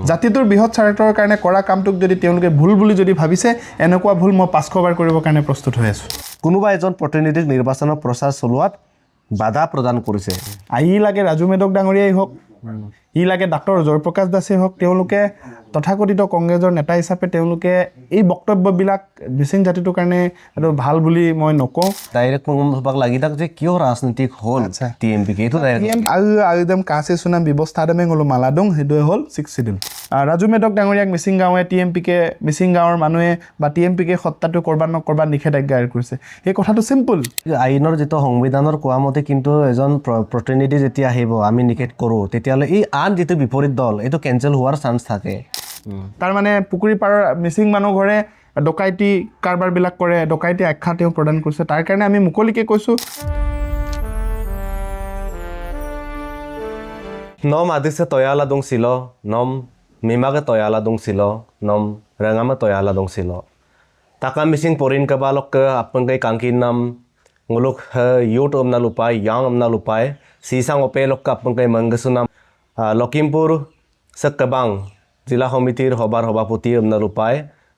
জাতিটোৰ বৃহৎ স্বাৰ্থৰ কাৰণে কৰা কামটোক যদি তেওঁলোকে ভুল বুলি যদি ভাবিছে এনেকুৱা ভুল মই 500বাৰ কৰিবৰ কাৰণে প্ৰস্তুত হৈ আছোঁ কোনোবা এজন প্ৰতিনিধিক নিৰ্বাচনৰ প্ৰচাৰ চলোৱাত বাধা প্ৰদান কৰিছে ই লাগে ৰাজু মেধক ডাঙৰীয়াই হওক ই লাগে ডাক্তৰ জয়প্ৰকাশ দাসেই হওক তেওঁলোকে তথাকথিত কংগ্ৰেছৰ নেতা হিচাপে তেওঁলোকে এই বক্তব্যবিলাক মিচিং জাতিটোৰ কাৰণে এইটো ভাল বুলি মই নকওঁ ডাইৰেক্ট মোক লাগি থাক যে কিয় ৰাজনীতিক হ'ল TMPK এইটো আইদম কাছে সুনাম ব্যৱস্থা দমে গ'লো মালাডং সেইটোৱে হ'ল 6 শিডিউল ৰাজু মেধক ডাঙৰীয়াক মিচিং গাঁৱে TMPK মিচিং গাঁৱৰ মানুহে বা TMPK সত্তাটো কৰবাত নিষেধাজ্ঞা আৰোপ কৰিছে এই কথাটো চিম্পল আইনৰ যিটো সংবিধানৰ কোৱা মতে কিন্তু এজন প্ৰতিনিধি যেতিয়া আহিব আমি নিষেধ কৰোঁ তেতিয়াহ'লে এই আন যিটো বিপৰীত দল এইটো কেঞ্চেল হোৱাৰ চান্স থাকে তাৰ মানে পুখুৰী পাৰৰ মিচিং মানুহ ঘৰে ডকাইতি কাৰবাৰবিলাক কৰে ডকাইতি আখ্যা তেওঁ প্ৰদান কৰিছে তাৰ কাৰণে আমি মুকলিকে কৈছোঁ নম আদিছে তয়ালা দং ছিল নম মিমাকে তয়ালা দং ছিল নম ৰেঙামে তয়ালা দং ছিল টাকা Mising পরিন kebalok ke apeng kai kangkinam nguluk yut omna lupai yang omna lupai sisang opelok ke apeng kai manggesunam Lokhimpur sekebang জিলা সমিতিৰ সভাৰ সভাপতি omna lupai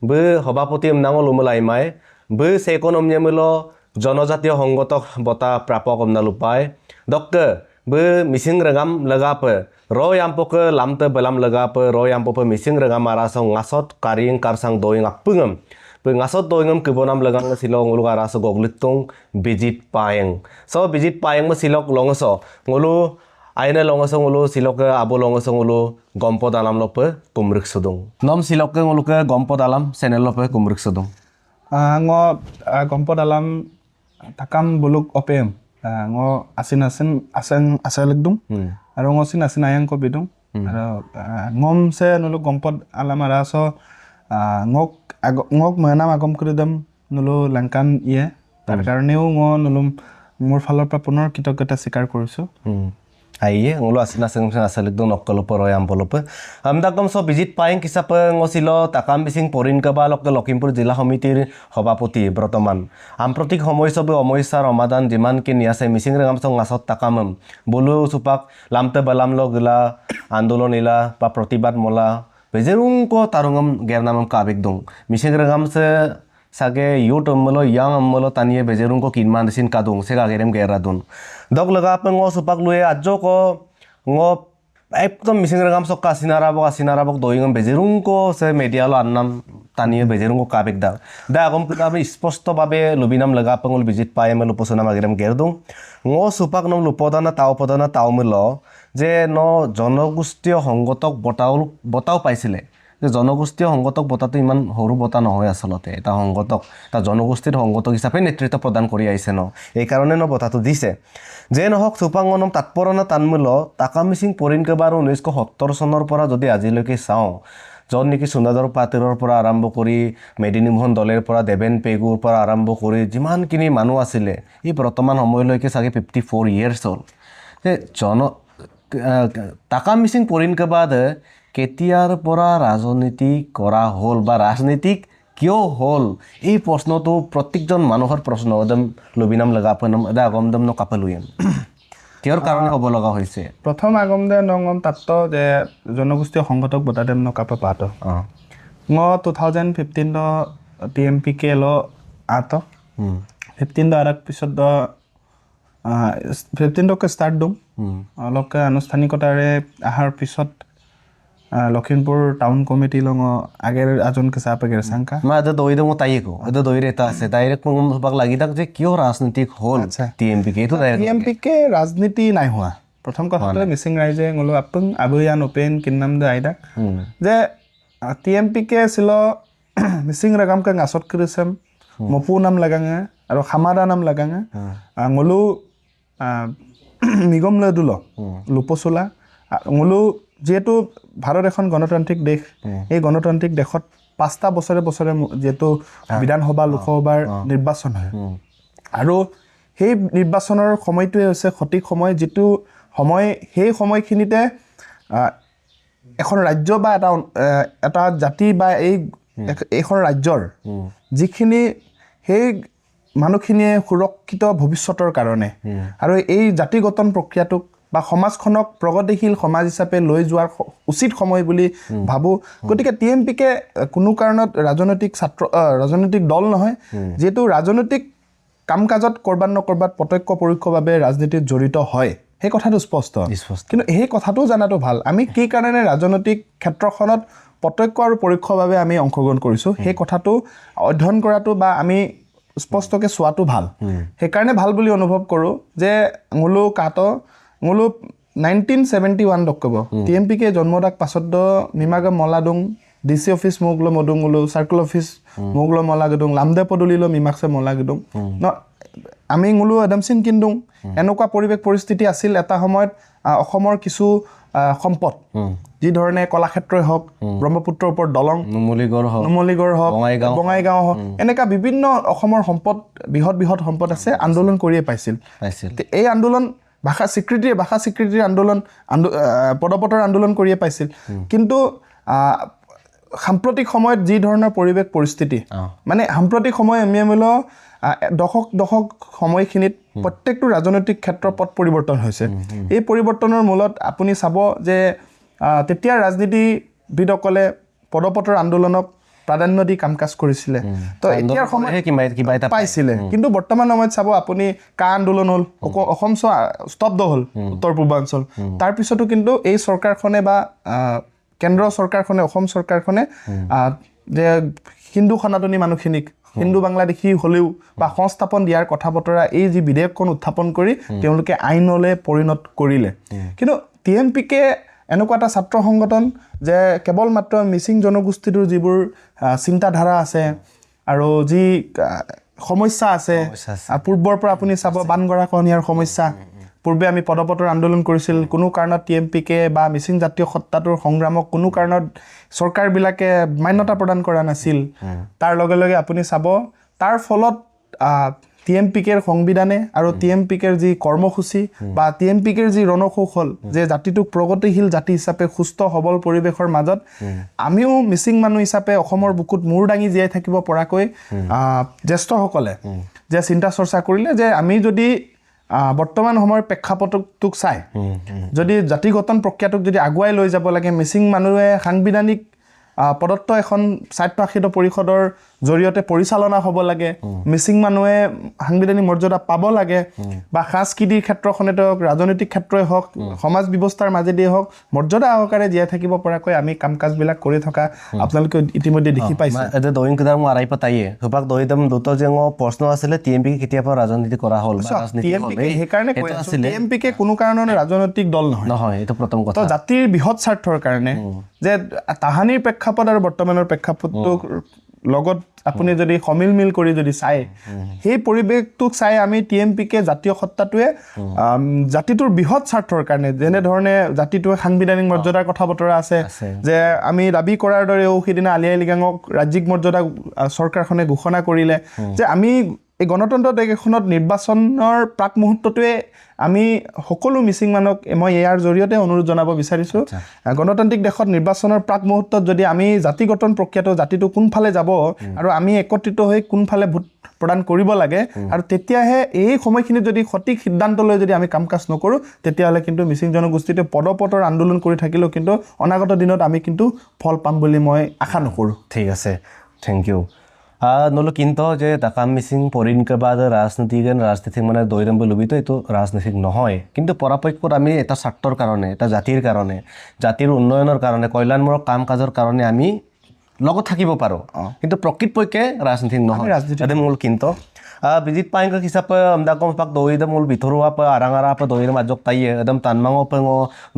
be সভাপতি omnangol umulai mai be sekonomnyamilo জনজাতীয় সংগঠক বঁটা প্ৰাপক omna lupai doctor be Mising ৰেগাম লগাপে ৰয় আম্পকে লামতে বেলাম লগাপে ৰয় আম্পকে মিচিং ৰেগাম আৰাসং ngaছত কাৰিং কাৰসাং দয়ং আপঙম ngaছত দয়ংম কিবনাম লগাং silong ngulu aras goglitung bijit paeng so bijit paeng mo silok longoso ngulu aina longoso ngulu silok abo longoso ngulu gompo dalam lope kumrik sudung nom silok ngulu ke gompo dalam channel lope kumrik sudung ngo gompo dalam takam buluk opem ngo asin আৰু ngo asin ayang ko bidung আৰু ngom se nulu gompo alam araso ngok মনাম আগম কৰি দম নলো লংকান তাৰ কাৰণেও মই নলম মোৰ ফালৰ পৰা পুনৰ কৃতজ্ঞতা স্বীকাৰ কৰিছোঁ আইয়ে ngolo asina sengsa asalikdo nokkolo poroyam bolope amdakdom so visit paing kisape ngosilo takam bising porin kebalok ke Lokhimpur জিলা সমিতিৰ সভাপতি বৰ্তমান সাম্প্ৰতিক সময় সবে সমস্যাৰ সমাধান যিমান কি নিয়াছে মিচিং ৰেগাম সং ngaছত তাকামম বলো সুপাক লামতে বালাম লগলা আন্দোলন ইলা বা প্ৰতিবাদ মলা বেজেৰুংকো তাৰুঙম গেৰনামম কাবিক দং Mising Regam se sage yut ammalo yang ammalo taniye bejerungko kinman sin kadung sega gerem geradun dog laga pengo supak luye ajo ko ngo ekdom mising regam sok kasinarabok doingam bejerungko se media lo annam taniye bejerungko kabek da agom kita be sposto babe lubinam laga pengol visit paye melo posona magerem gerdung ngo supak nom lupodana taumelo je no জনগোষ্ঠীয় সংগঠক বটাও পাইছিলে যে জনগোষ্ঠীয় সংগঠক বটাটো ইমান সৰু বটা নহয় আসলতে এটা সংগঠক এটা জনগোষ্ঠীৰ সংগঠক হিচাপে নেতৃত্ব প্ৰদান কৰি আহিছে ন এই কাৰণে ন বটাটো দিছে যে নহক সুপাংগনম তাৎপৰনা তানমূল টাকা মিচিং পৰিন কেবাৰ 1970 চনৰ পৰা যদি আজিলৈকে চাওঁ য'ত নেকি সুন্দৰ পাতিৰৰ পৰা আৰম্ভ কৰি মেদিনীমোহন দলেৰ পৰা দেবেন পেগুৰ পৰা আৰম্ভ কৰি যিমানখিনি মানুহ আছিলে এই বৰ্তমান সময়লৈকে চাগে 54 ইয়াৰ্ছ হ'ল যে টাকা মিচিং পৰিন কেবাদ কেতিয়াৰ পৰা ৰাজনীতি কৰা হ'ল বা ৰাজনীতিক কিয় হ'ল এই প্ৰশ্নটো প্ৰত্যেকজন মানুহৰ প্ৰশ্ন একদম লবিনাম লগাপনম এটা আগমদম ন কাপলুয়েন কিয়ৰ কাৰণে হ'ব লগা হৈছে প্ৰথম আগমদে নংম তাত্ত যে জনগোষ্ঠীয় সংগঠক বটাদেম ন কাপ পাত ম 2015 TMPK লো আত 15 আৰাক পিছত 15 কে স্টাৰ্ট দম অলক আনুষ্ঠানিকতাৰে আহাৰ পিছত লখিমপুৰ টাউন কমিটি লং আগেৰ আজনকে চাপেগেৰ সংখ্যা মা এটা দইদে মো তাইকো এটা দইৰে এটা আছে ডাইৰেক্ট মোক লাগি থাক যে কিয় ৰাজনীতিক হ'ল TMPK এইটো TMPK ৰাজনীতি নাই হোৱা প্ৰথম কথাটো মিচিং ৰাইজে গলো আপং আবয়ান ওপেন কিন্নাম দে আইদা যে TMPK ছিল মিচিং ৰেগামকে ngaছত কৰিছম মপু নাম লাগাঙে আৰু খামাদা নাম লাগাঙে গলো নিগম লদুল লুপচলা গলো যেহেতু ভাৰত এখন গণতান্ত্ৰিক দেশ এই গণতান্ত্ৰিক দেশত 5টা বছৰে যেহেতু বিধানসভা লোকসভাৰ নিৰ্বাচন হয় আৰু সেই নিৰ্বাচনৰ সময়টোৱে হৈছে সঠিক সময় যেটো সময় সেই সময়খিনিতে এখন ৰাজ্য বা এটা জাতি বা এইখন ৰাজ্যৰ যিখিনি সেই মানুহখিনিয়ে সুৰক্ষিত ভৱিষ্যতৰ কাৰণে আৰু এই জাতি গঠন প্ৰক্ৰিয়াটোক বা সমাজখনক প্ৰগতিশীল সমাজ হিচাপে লৈ যোৱাৰ উচিত সময় বুলি ভাবোঁ গতিকে TMPকে কোনো কাৰণত ৰাজনৈতিক দল নহয় যিহেতু ৰাজনৈতিক কাম কাজত ক'ৰবাত নক'ৰবাত প্ৰত্যক্ষ পৰোক্ষভাৱে ৰাজনীতিত জড়িত হয় সেই কথাটো স্পষ্ট কিন্তু সেই কথাটো জনাটো ভাল আমি কি কাৰণে ৰাজনৈতিক ক্ষেত্ৰখনত প্ৰত্যক্ষ আৰু পৰোক্ষভাৱে আমি অংশগ্ৰহণ কৰিছোঁ সেই কথাটো অধ্যয়ন কৰাটো বা আমি স্পষ্টকৈ চোৱাটো ভাল সেইকাৰণে ভাল বুলি অনুভৱ কৰোঁ যে মোলো 1971 দক্কব TMPকে জন্মদাক পাছত মিমাগম মলাডুং DC অফিচ মোগলো মডুংলো সার্কেল অফিস মোগলো মলাগদুং লামদে পদুলিলো মিমাকছে মলাগদুং ন আমি মোলো এডামচিন কিন্দুং এনেকুৱা পৰিৱেশ পৰিস্থিতি আছিল এটা সময়ত অসমৰ কিছু সম্পদ যি ধৰণে কলাক্ষেত্ৰই হওক ব্ৰহ্মপুত্ৰৰ ওপৰত দলং নুমলীগড় হওক বঙাইগাঁও হওক এনেকুৱা বিভিন্ন অসমৰ সম্পদ বৃহৎ সম্পদ আছে আন্দোলন কৰিয়ে পাইছিল এই আন্দোলন ভাষা স্বীকৃতিৰ আন্দোলন পদপতৰ আন্দোলন কৰিয়ে পাইছিল কিন্তু সাম্প্ৰতিক সময়ত যি ধৰণৰ পৰিৱেশ পৰিস্থিতি মানে সাম্প্ৰতিক সময় আমি দশক সময়খিনিত প্ৰত্যেকটো ৰাজনৈতিক ক্ষেত্ৰৰ পথ পৰিৱৰ্তন হৈছে এই পৰিৱৰ্তনৰ মূলত আপুনি চাব যে তেতিয়া ৰাজনীতিবিদসকলে পদপতৰ আন্দোলনক প্ৰাধান্য দি কাম কাজ কৰিছিলে তো এতিয়াৰ সময়ত কিবা এটা পাইছিলে কিন্তু বৰ্তমান সময়ত চাব আপুনি কা আন্দোলন হ'ল অসম স্তব্ধ হ'ল উত্তৰ পূৰ্বাঞ্চল তাৰপিছতো কিন্তু এই চৰকাৰখনে বা কেন্দ্ৰ চৰকাৰখনে অসম চৰকাৰখনে যে হিন্দু সনাতনী মানুহখিনিক হিন্দু বাংলাদেশী হ'লেও বা সংস্থাপন দিয়াৰ কথা বতৰা এই যি বিধেয়কখন উত্থাপন কৰি তেওঁলোকে আইনলৈ পৰিণত কৰিলে কিন্তু TMPকে এনেকুৱা এটা ছাত্ৰ সংগঠন যে কেৱল মাত্ৰ মিচিং জনগোষ্ঠীটোৰ যিবোৰ চিন্তাধাৰা আছে আৰু যি সমস্যা আছে পূৰ্বৰ পৰা আপুনি চাব বানগৰাখহনীয়াৰ সমস্যা পূৰ্বে আমি পদপতৰ আন্দোলন কৰিছিল কোনো কাৰণত TMPকে বা মিচিং জাতীয় সত্তাটোৰ সংগ্ৰামক কোনো কাৰণত চৰকাৰবিলাকে মান্যতা প্ৰদান কৰা নাছিল তাৰ লগে লগে আপুনি চাব তাৰ ফলত TMPকেৰ সংবিধানে আৰু TMPকেৰ যি কৰ্মসূচী বা TMPকেৰ যি ৰণকৌশল হ'ল যে জাতিটোক প্ৰগতিশীল জাতি হিচাপে সুস্থ সবল পৰিৱেশৰ মাজত আমিও মিচিং মানুহ হিচাপে অসমৰ বুকুত মূৰ দাঙি জীয়াই থাকিব পৰাকৈ জ্যেষ্ঠসকলে যে চিন্তা চৰ্চা কৰিলে যে আমি যদি বৰ্তমান সময়ৰ প্ৰেক্ষাপটটোক চাই যদি জাতি গঠন প্ৰক্ৰিয়াটোক যদি আগুৱাই লৈ যাব লাগে মিচিং মানুহে সাংবিধানিক প্ৰদত্ত এখন স্বায়ত্তশাসিত পৰিষদৰ জৰিয়তে পৰিচালনা হ'ব লাগে মিচিং মানুহে সাংবিধানিক মৰ্যাদা পাব লাগে বা সাংস্কৃতিক ক্ষেত্ৰখনেতো ৰাজনৈতিক ক্ষেত্ৰই হওক সমাজ ব্যৱস্থাৰ মাজেদিয়ে হওক মৰ্যাদা সহকাৰে জীয়াই থাকিব পৰাকৈ আমি কাম কাজবিলাক কৰি থকা আপোনালোকে ইতিমধ্যে দেখি পাইছে এতিয়া দৈন কিদাৰ মই আৰাই পাতায়ে হবাক দৈদম দুটো যে প্ৰশ্ন আছিলে TMPকে কেতিয়াবা ৰাজনীতি কৰা হ'ল বা ৰাজনীতি হ'ল সেইকাৰণে কৈ আছো TMPকে কোনো কাৰণত ৰাজনৈতিক দল নহয় এইটো প্ৰথম কথা জাতিৰ বৃহৎ স্বাৰ্থৰ কাৰণে যে তাহানিৰ প্ৰেক্ষাপট আৰু বৰ্তমানৰ প্ৰেক্ষাপটটোৰ লগত আপুনি যদি সমিল কৰি যদি চাই সেই পৰিৱেশটোক চাই আমি TMPকে জাতীয় সত্তাটোৱে জাতিটোৰ বৃহৎ স্বাৰ্থৰ কাৰণে যেনে ধৰণে জাতিটোৱে সাংবিধানিক মৰ্যাদাৰ কথা বতৰা আছে যে আমি দাবী কৰাৰ দৰেও সিদিনা আলি আই লৃগাঙক ৰাজ্যিক মৰ্যাদা চৰকাৰখনে ঘোষণা কৰিলে যে আমি এই গণতন্ত্ৰ দেশ এখনত নিৰ্বাচনৰ প্ৰাক মুহূৰ্তটোৱে আমি সকলো মিচিং মানুহক মই ইয়াৰ জৰিয়তে অনুৰোধ জনাব বিচাৰিছোঁ গণতান্ত্ৰিক দেশত নিৰ্বাচনৰ প্ৰাক মুহূৰ্তত যদি আমি জাতি গঠন প্ৰক্ৰিয়াটো জাতিটো কোনফালে যাব আৰু আমি একত্ৰিত হৈ কোনফালে ভোট প্ৰদান কৰিব লাগে আৰু তেতিয়াহে এই সময়খিনিত যদি সঠিক সিদ্ধান্ত লৈ যদি আমি কাম কাজ নকৰোঁ তেতিয়াহ'লে কিন্তু মিচিং জনগোষ্ঠীটোৱে পদপতৰ আন্দোলন কৰি থাকিলেও কিন্তু অনাগত দিনত আমি কিন্তু ফল পাম বুলি মই আশা নকৰোঁ ঠিক আছে থেংক ইউ নলো কিন্তু যে তাকাম মিচিং পৰিণকবাদ ৰাজনীতিক মানে দৈদম লুবিতো এইটো ৰাজনীতিক নহয় কিন্তু পৰাপক্ষত আমি এটা স্বাৰ্থৰ কাৰণে এটা জাতিৰ কাৰণে জাতিৰ উন্নয়নৰ কাৰণে কল্যাণমূলক কাম কাজৰ কাৰণে আমি লগত থাকিব পাৰোঁ কিন্তু প্ৰকৃতপক্ষে ৰাজনীতিক নহয় ৰাজনীতি মূল কিন্তু বিজিত পাইংক হিচাপে আমদাকম পাক দৈদম মূল ভিতৰুৱা পা আৰাঙাৰা পা দৈদম আজক তাইয়ে একদম তানমাঙো পেঙ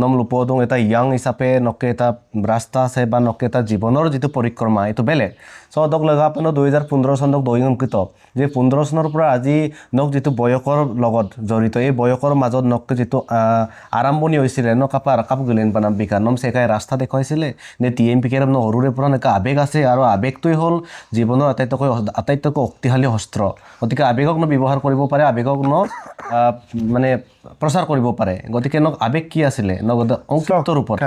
নম লুপদং এটা ইয়াং হিচাপে নকে এটা ৰাস্তা আছে বা নকে এটা জীৱনৰ যিটো পৰিক্ৰমা এইটো বেলেগ চদক লগা আপুনি 2015 চনক দৈংকিত যে 15 চনৰ পৰা আজি নক যিটো বয়সৰ লগত জড়িত এই বয়সৰ মাজত নক যিটো আৰম্ভণি হৈছিলে নকাপা ৰাকাপ গলেন পানাম বিকানম সেকাই ৰাস্তা দেখুৱাইছিলে নে TMPকে ন হৰুৰে পৰা নেকা আবেগ আছে আৰু আবেগটোই হ'ল জীৱনৰ আটাইতকৈ শক্তিশালী অস্ত্ৰ গতিকে আবেগক ব্যৱহাৰ কৰিব পাৰে আবেগক মানে প্ৰচাৰ কৰিব পাৰে গতিকে নক আবেগ কি আছিলে অংকিত ৰূপত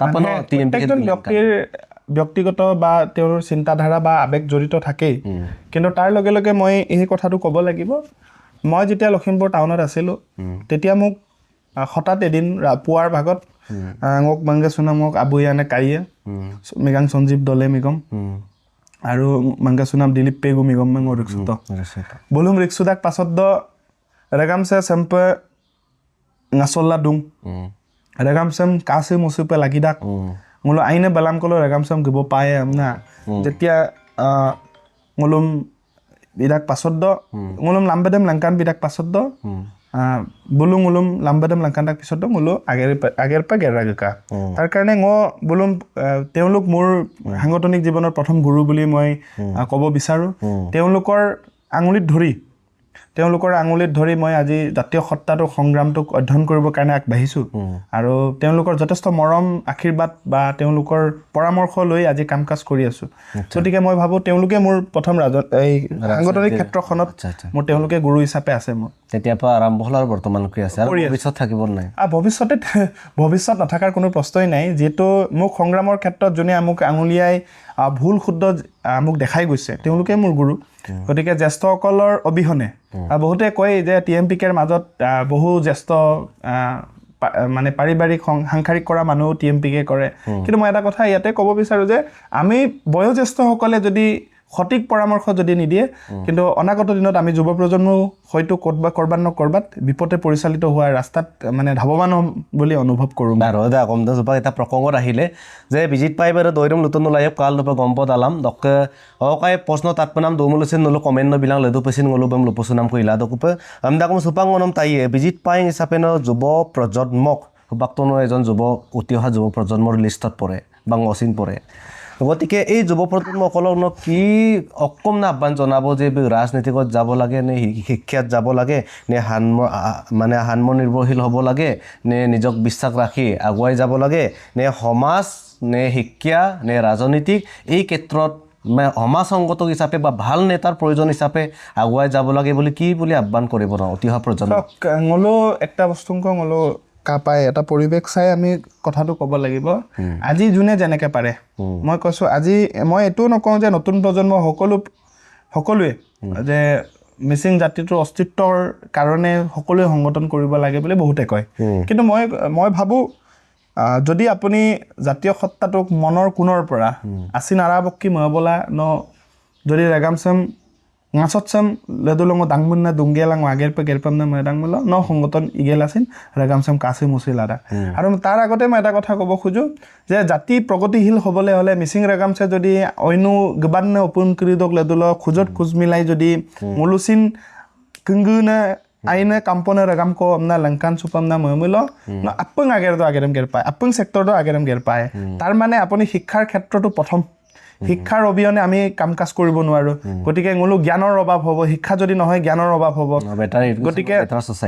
কাপনো TMPকে ব্যক্তিগত বা তেওঁৰ চিন্তাধাৰা বা আবেগ জড়িত থাকেই কিন্তু তাৰ লগে লগে মই এই কথাটো ক'ব লাগিব মই যেতিয়া লখিমপুৰ টাউনত আছিলোঁ তেতিয়া মোক হঠাৎ এদিন পুৱাৰ ভাগত ngok mangga sunam ngok abuyane kaiye megang Sanjeev Dole migom আৰু mangga sunam Dilip Pegu migom mangor riksuto bolum riksudak pasot do regamse sempe ngasolla dung regamsem kase musupe lagidak ngulo aine balam kolo regamsem gibo paye amna jetia ngulum bidak pasot do ngulum lambedem langkan bidak pasot do bulung ulum lambadam langkandak pisot do ngulo ager pa geragaka tar karone ngo bulum teuluk mur hangotonic jiboner prothom guru buli moi kobo bisaru teulukor angulit dhori moi আজি জাতীয় সত্তাটো সংগ্ৰামটোক অধ্যয়ন কৰিবৰ কাৰণে আগবাঢ়িছো আৰু তেওঁলোকৰ যথেষ্ট মৰম আশীৰ্বাদ বা তেওঁলোকৰ পৰামৰ্শ লৈ আজি কামকাজ কৰি আছো গতিকে মই ভাবো তেওঁলোকে মোৰ প্ৰথম এই সাংগঠনিক ক্ষেত্ৰখনত মোৰ তেওঁলোকে গুৰু হিচাপে আছে মোৰ তেতিয়া পৰা আৰম্ভ হল আৰু বৰ্তমানলৈকে আছে আৰু ভৱিষ্যত থাকিব নাই ভৱিষ্যত নথকাৰ কোনো প্ৰশ্নই নাই যেটো মোক সংগ্ৰামৰ ক্ষেত্ৰত জনে আমক আঙুলিয়াই ভুল শুদ্ধ আমক দেখাই গৈছে তেওঁলোকে মোৰ গুৰু গতিকে জ্যেষ্ঠসকলৰ অবিহনে বহুতে কয় যে টিএমপিকেৰ মাজত বহু জ্যেষ্ঠ মানে পাৰিবাৰিক সাংসাৰিক কৰা মানুহ টিএমপিকে কৰে কিন্তু মই এটা কথা ইয়াতে ক'ব বিচাৰো যে আমি বয়োজ্যেষ্ঠসকলে যদি সঠিক পৰামৰ্শ যদি নিদিয়ে কিন্তু অনাগত দিনত আমি যুৱ প্ৰজন্ম হয়তো ক'তবা কৰবাত বিপদে পৰিচালিত হোৱাৰ ৰাস্তাত মানে ধাৱমান বুলি অনুভৱ কৰোঁ আৰু দা কম দজপা এটা প্ৰসংগত আহিলে যে বিজিত পাইবাৰে দৈৰম নতুন লাইভ কাল দপ গম্পত আলাম দক অকাই প্ৰশ্ন তাৎপনাম দৌমলছিন নলো কমেন্ট বিlang লেদু পেছিন গলো বম লপসুনাম কইলা দকুপে আমদা কম সুপাংগনম তাইয়ে বিজিত পাই হিচাপে ন যুৱ প্ৰজন্মক বাক্তনো এজন যুৱ অতি অহা যুৱ প্ৰজন্মৰ লিষ্টত পৰে বা অচিন পৰে গতিকে এই যুৱ প্ৰজন্মসকলক কি অকম না আহ্বান জনাব যে ৰাজনীতিকত যাব লাগে নে শিক্ষাত যাব লাগে নে আত্মনিৰ্ভৰশীল হ'ব লাগে নে নিজক বিশ্বাস ৰাখি আগুৱাই যাব লাগে নে সমাজ নে শিক্ষা নে ৰাজনীতিক এই ক্ষেত্ৰত সমাজ সংগঠক হিচাপে বা ভাল নেতাৰ প্ৰয়োজন হিচাপে আগুৱাই যাব লাগে বুলি আহ্বান কৰিব ন অতি অহা প্ৰজন্মক ngolo একটা বস্তু ngolo কাপাই এটা পৰিবেশ চাই আমি কথাটো ক'ব লাগিব আজি জুনে যেনেকে পাৰে মই কৈছো আজি মই এটো নকওঁ যে নতুন প্ৰজন্ম সকলোৱে যে মিসিং জাতিটোৰ অস্তিত্বৰ কাৰণে সকলোৱে সংগঠন কৰিব লাগে বুলি বহুতে কয় কিন্তু মই ভাবো যদি আপুনি জাতীয় সত্তাটোক মনৰ কোণৰ পৰা আসিন আৰাবক্কি ময়বলা ন যদি ৰেগামসম ngasotsam ledulongo dangmunna dungelang ager pe gerpamna medangmulo no সংগঠন ইগেলাসিন ৰেগামসম কাছে মুছিলাৰা আৰু তাৰ আগতে মই এটা কথা ক'ব খুজো যে জাতি প্ৰগতিশীল হ'বলে হলে মিসিং ৰেগামছে যদি অইনু গবাননে ওপন কৰিদক লেদুলো খুজত খুজ মিলাই যদি মুলুসিন কংগুনা আইনে কাম্পনে ৰেগাম কো আমনা লংকান সুপমনা ময়মুলো ন আপং আগেৰম গেৰ পায় আপং সেক্টৰটো আগেৰম গেৰ পায় তাৰ মানে আপুনি শিক্ষাৰ ক্ষেত্ৰটো প্ৰথম শিক্ষাৰ অবিহনে আমি কামকাজ কৰিব নোৱাৰো গতিকে ngolo জ্ঞানৰ অভাৱ হ'ব শিক্ষা যদি নহয় জ্ঞানৰ অভাৱ হ'ব গতিকে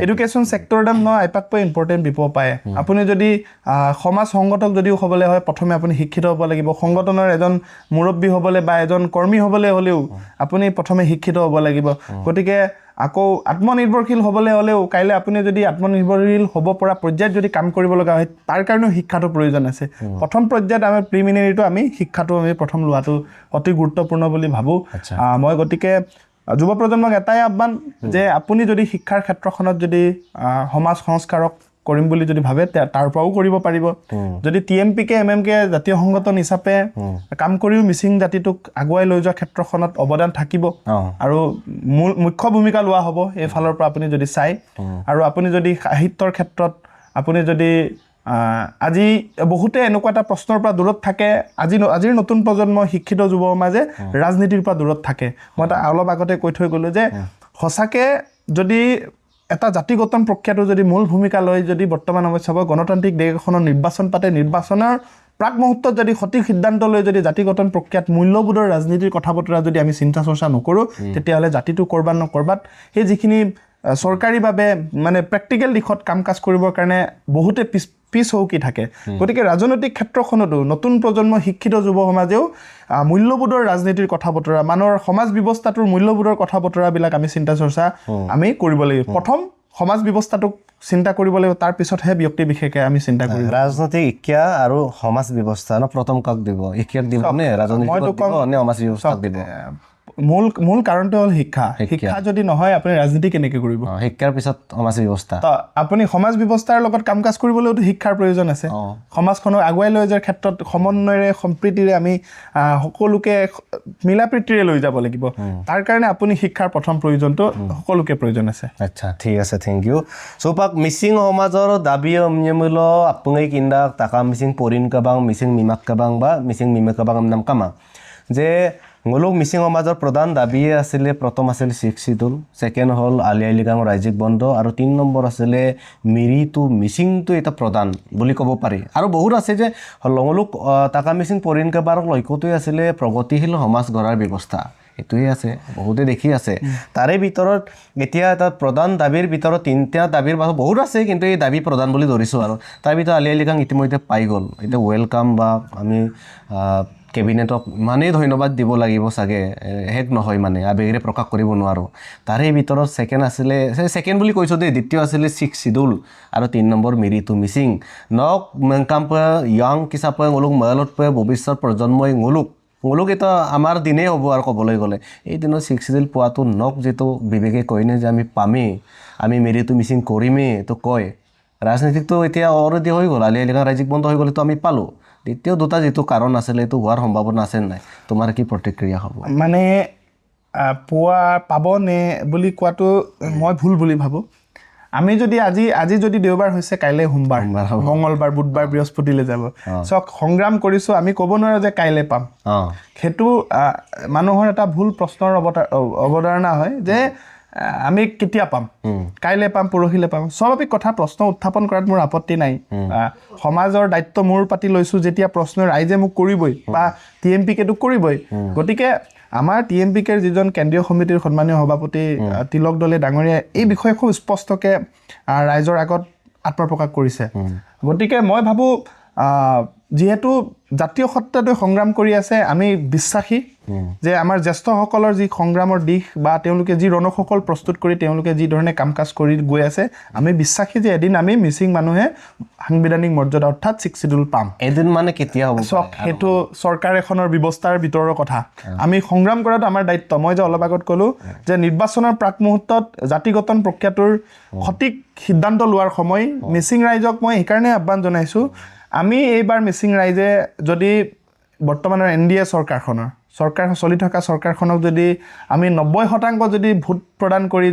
এডুকেশন সেক্টৰডম ন আইপাক পে ইম্পৰ্টেন্ট বিপ পায় আপুনি যদি সমাজ সংগঠক যদিও হ'বলে হয় প্ৰথমে আপুনি শিক্ষিত হ'ব লাগিব সংগঠনৰ এজন মুৰব্বী হ'বলে বা এজন কৰ্মী হ'বলে হলেও আপুনি প্ৰথমে শিক্ষিত হ'ব লাগিব গতিকে আকৌ আত্মনিৰ্ভৰশীল হ'বলে হলেও কাইলে আপুনি যদি আত্মনিৰ্ভৰশীল হ'ব পৰা পৰ্যায়ত যদি কাম কৰিব লগা হয় তাৰ কাৰণে শিক্ষাটো প্ৰয়োজন আছে প্ৰথম পৰ্যায়ত আমি প্ৰিলিমিনাৰীটো আমি শিক্ষাটো আমি প্ৰথম লোৱাটো অতি গুৰুত্বপূৰ্ণ বুলি ভাবো মই গতিকে যুৱ প্ৰজন্মক এটাই আহ্বান যে আপুনি যদি শিক্ষাৰ ক্ষেত্ৰখনত যদি সমাজ সংস্কাৰক কৰিম বুলি যদি ভাবে তাৰ পৰাও কৰিব পাৰিব যদি টিএমপিকে এমএমকে জাতীয় সংগঠন হিচাপে কাম কৰিও মিসিং জাতিটোক আগুৱাই লৈ যোৱা ক্ষেত্ৰখনত অৱদান থাকিব আৰু মুখ্য ভূমিকা লোৱা হ'ব এই ফালৰ পৰা আপুনি যদি চাই আৰু আপুনি যদি সাহিত্যৰ ক্ষেত্ৰত আপুনি যদি আজি বহুতে এনেকুৱা এটা প্ৰশ্নৰ পৰা দূৰত থাকে আজিৰ নতুন প্ৰজন্ম শিক্ষিত যুৱ মাজে ৰাজনীতিৰ পৰা দূৰত থাকে মই এটা অলপ আগতে কৈ থৈ গলো যে সঁচাকে যদি এটা জাতি গঠন প্ৰক্ৰিয়াটো যদি মূল ভূমিকা লৈ যদি বৰ্তমান অৱস্থাত গণতান্ত্ৰিক দেশ এখনৰ নিৰ্বাচন পাতে নিৰ্বাচনৰ প্ৰাক মুহূৰ্তত যদি সঠিক সিদ্ধান্ত লৈ যদি জাতি গঠন প্ৰক্ৰিয়াত মূল্যবোধৰ ৰাজনীতিৰ কথা বতৰা যদি আমি চিন্তা চৰ্চা নকৰো তেতিয়াহলে জাতিটো কৰবাত সেই যিখিনি সৰকাৰীভাৱে মানে প্ৰেক্টিকেল দিশত কামকাজ কৰিবৰ কাৰণে বহুতে পিছ হৌকি থাকে গতিকে ৰাজনৈতিক ক্ষেত্ৰখনতো নতুন প্ৰজন্ম শিক্ষিত যুৱ সমাজেও মূল্যবোধৰ ৰাজনীতিৰ কথা বতৰা মানুহৰ সমাজ ব্যৱস্থাটোৰ মূল্যবোধৰ কথা বতৰাবিলাক আমি চিন্তা চৰ্চা আমি কৰিব লাগিব প্ৰথম সমাজ ব্যৱস্থাটোক চিন্তা কৰিব লাগিব তাৰ পিছতহে ব্যক্তি বিশেষে আমি চিন্তা কৰিব ৰাজনৈতিক শিক্ষা আৰু সমাজ ব্যৱস্থা ন প্ৰথম কাক দিব শিক্ষাক দিব নে ৰাজনৈতিক দিব নে সমাজ ব্যৱস্থাক দিব মূল কাৰণটো হ'ল শিক্ষা যদি নহয় আপুনি ৰাজনীতি কেনেকৈ কৰিব শিক্ষাৰ পিছত সমাজ ব্যৱস্থা তো আপুনি সমাজ ব্যৱস্থাৰ লগত কাম কাজ কৰিবলৈতো শিক্ষাৰ প্ৰয়োজন আছে সমাজখনক আগুৱাই লৈ যোৱাৰ ক্ষেত্ৰত সমন্বয়েৰে সম্প্ৰীতিৰে আমি সকলোকে মিলা প্ৰীতিৰে লৈ যাব লাগিব তাৰ কাৰণে আপুনি শিক্ষাৰ প্ৰথম প্ৰয়োজনটো সকলোকে প্ৰয়োজন আছে আচ্ছা ঠিক আছে থেংক ইউ চৌপাক মিচিং সমাজৰ দাবী অমূল্য আপুনি কিন্দাক টাকা মিচিং পৰিণ কাবাং মিচিং মিমাক কাবাং বা মিচিং মিমে কাবাং নাম কামা যে ngolok মিচিং সমাজৰ প্ৰধান দাবীয়ে আছিলে প্ৰথম আছিল 6 শিডিউল সেকেন্ড হ'ল আলি আই লৃগাং ৰাজ্যিক বন্ধ আৰু 3 নম্বৰ আছিলে মিৰি টু মিচিং টু এটা প্ৰধান বুলি ক'ব পাৰি আৰু বহুত আছে যে ngolok টাকা মিচিং পৰিণ কাবাৰ লক্ষ্যটোই আছিলে প্ৰগতিশীল সমাজ গঢ়াৰ ব্যৱস্থা এটোই আছে বহুতে দেখি আছে তাৰে ভিতৰত এতিয়া এটা প্ৰধান দাবীৰ ভিতৰত তিনটা দাবীৰ বহুত আছে কিন্তু এই দাবী প্ৰধান বুলি ধৰিছো আৰু তাৰ ভিতৰত আলি আই লৃগাং ইতিমধ্যে পাই গ'ল এটা ওয়েলকাম বা আমি কেবিনেটক ইমানেই ধন্যবাদ দিব লাগিব চাগে হেক নহয় মানে আবেগেৰে প্ৰকাশ কৰিব নোৱাৰো তাৰে ভিতৰত সেকেন্ড আছিলে সেকেন্ড বুলি কৈছো দে দ্বিতীয় আছিলে 6 শিডিউল আৰু 3 নম্বৰ মিৰি টু মিচিং নক মংকাম্প ইয়াং কিসাপ ngolok মালত পে ভৱিষ্যত প্ৰজন্মই ngolok এটা আমাৰ দিনে হ'ব আৰু ক'বলৈ গ'লে এই দিনৰ 6 শিডিউল পোৱাটো নক যেটো বিবেকে কইনে যে আমি পামেই আমি মিৰি টু মিচিং কৰিমেই তো কয় ৰাজনীতিটো এতিয়া অলৰেডি হৈ গ'ল আলি আই লৃগাং ৰাজ্যিক বন্ধ হৈ গ'লে তো আমি পালো দ্বিতীয় দুটা যেটো কাৰণ আছিল এটো হোৱাৰ সম্ভাৱনা আছে নাই তোমাৰ কি প্ৰতিক্ৰিয়া হ'ব মানে পাবনে বুলি কোৱাটো মই ভুল বুলি ভাবো আমি যদি আজি যদি দেওবাৰ হৈছে কাইলে সোমবাৰ মঙ্গলবাৰ বুধবাৰ বৃহস্পতিলৈ যাব সক সংগ্ৰাম কৰিছো আমি ক'ব নোৱাৰো যে কাইলে পাম হেতু মানুহৰ এটা ভুল প্ৰশ্নৰ অৱধাৰণা হয় যে আমি কেতিয়া পাম কাইলে পাম পৰহিলে পাম স্বাভাৱিক কথা প্ৰশ্ন উত্থাপন কৰাত মোৰ আপত্তি নাই সমাজৰ দায়িত্ব মোৰ পাতি লৈছো যেতিয়া প্ৰশ্ন ৰাইজে মোক কৰিবই বা টিএমপি কেটো কৰিবই গতিকে আমাৰ টিএমপিকে যিজন কেন্দ্ৰীয় সমিতিৰ সন্মানীয় সভাপতি তিলক দলে ডাঙৰীয়া এই বিষয়ে খুব স্পষ্টকে ৰাইজৰ আগত আত্মপ্ৰকাশ কৰিছে গতিকে মই ভাবো যেহেতু জাতীয় সত্তাটোৱে সংগ্ৰাম কৰি আছে আমি বিশ্বাসী যে আমাৰ জ্যেষ্ঠসকলৰ যি সংগ্ৰামৰ দিশ বা তেওঁলোকে যি ৰণসকল প্ৰস্তুত কৰি তেওঁলোকে যি ধৰণে কাম কাজ কৰি গৈ আছে আমি বিশ্বাসী যে এদিন আমি মিচিং মানুহে সাংবিধানিক মৰ্যাদা অৰ্থাৎ 6 শিডিউল পাম এদিন মানে কেতিয়া হ'ব হেতু চৰকাৰ এখনৰ ব্যৱস্থাৰ ভিতৰৰ কথা আমি সংগ্ৰাম কৰাটো আমাৰ দায়িত্ব মই যে অলপ আগত ক'লো যে নিৰ্বাচনৰ প্ৰাক মুহূৰ্তত জাতি গঠন প্ৰক্ৰিয়াটোৰ সঠিক সিদ্ধান্ত লোৱাৰ সময় মিচিং ৰাইজক মই এইকাৰণে আহ্বান জনাইছো আমি এইবাৰ মিচিং ৰাইজে যদি বৰ্তমানৰ এনডিএ চৰকাৰ চলি থকা চৰকাৰখনক যদি আমি 90% যদি ভোট প্ৰদান কৰি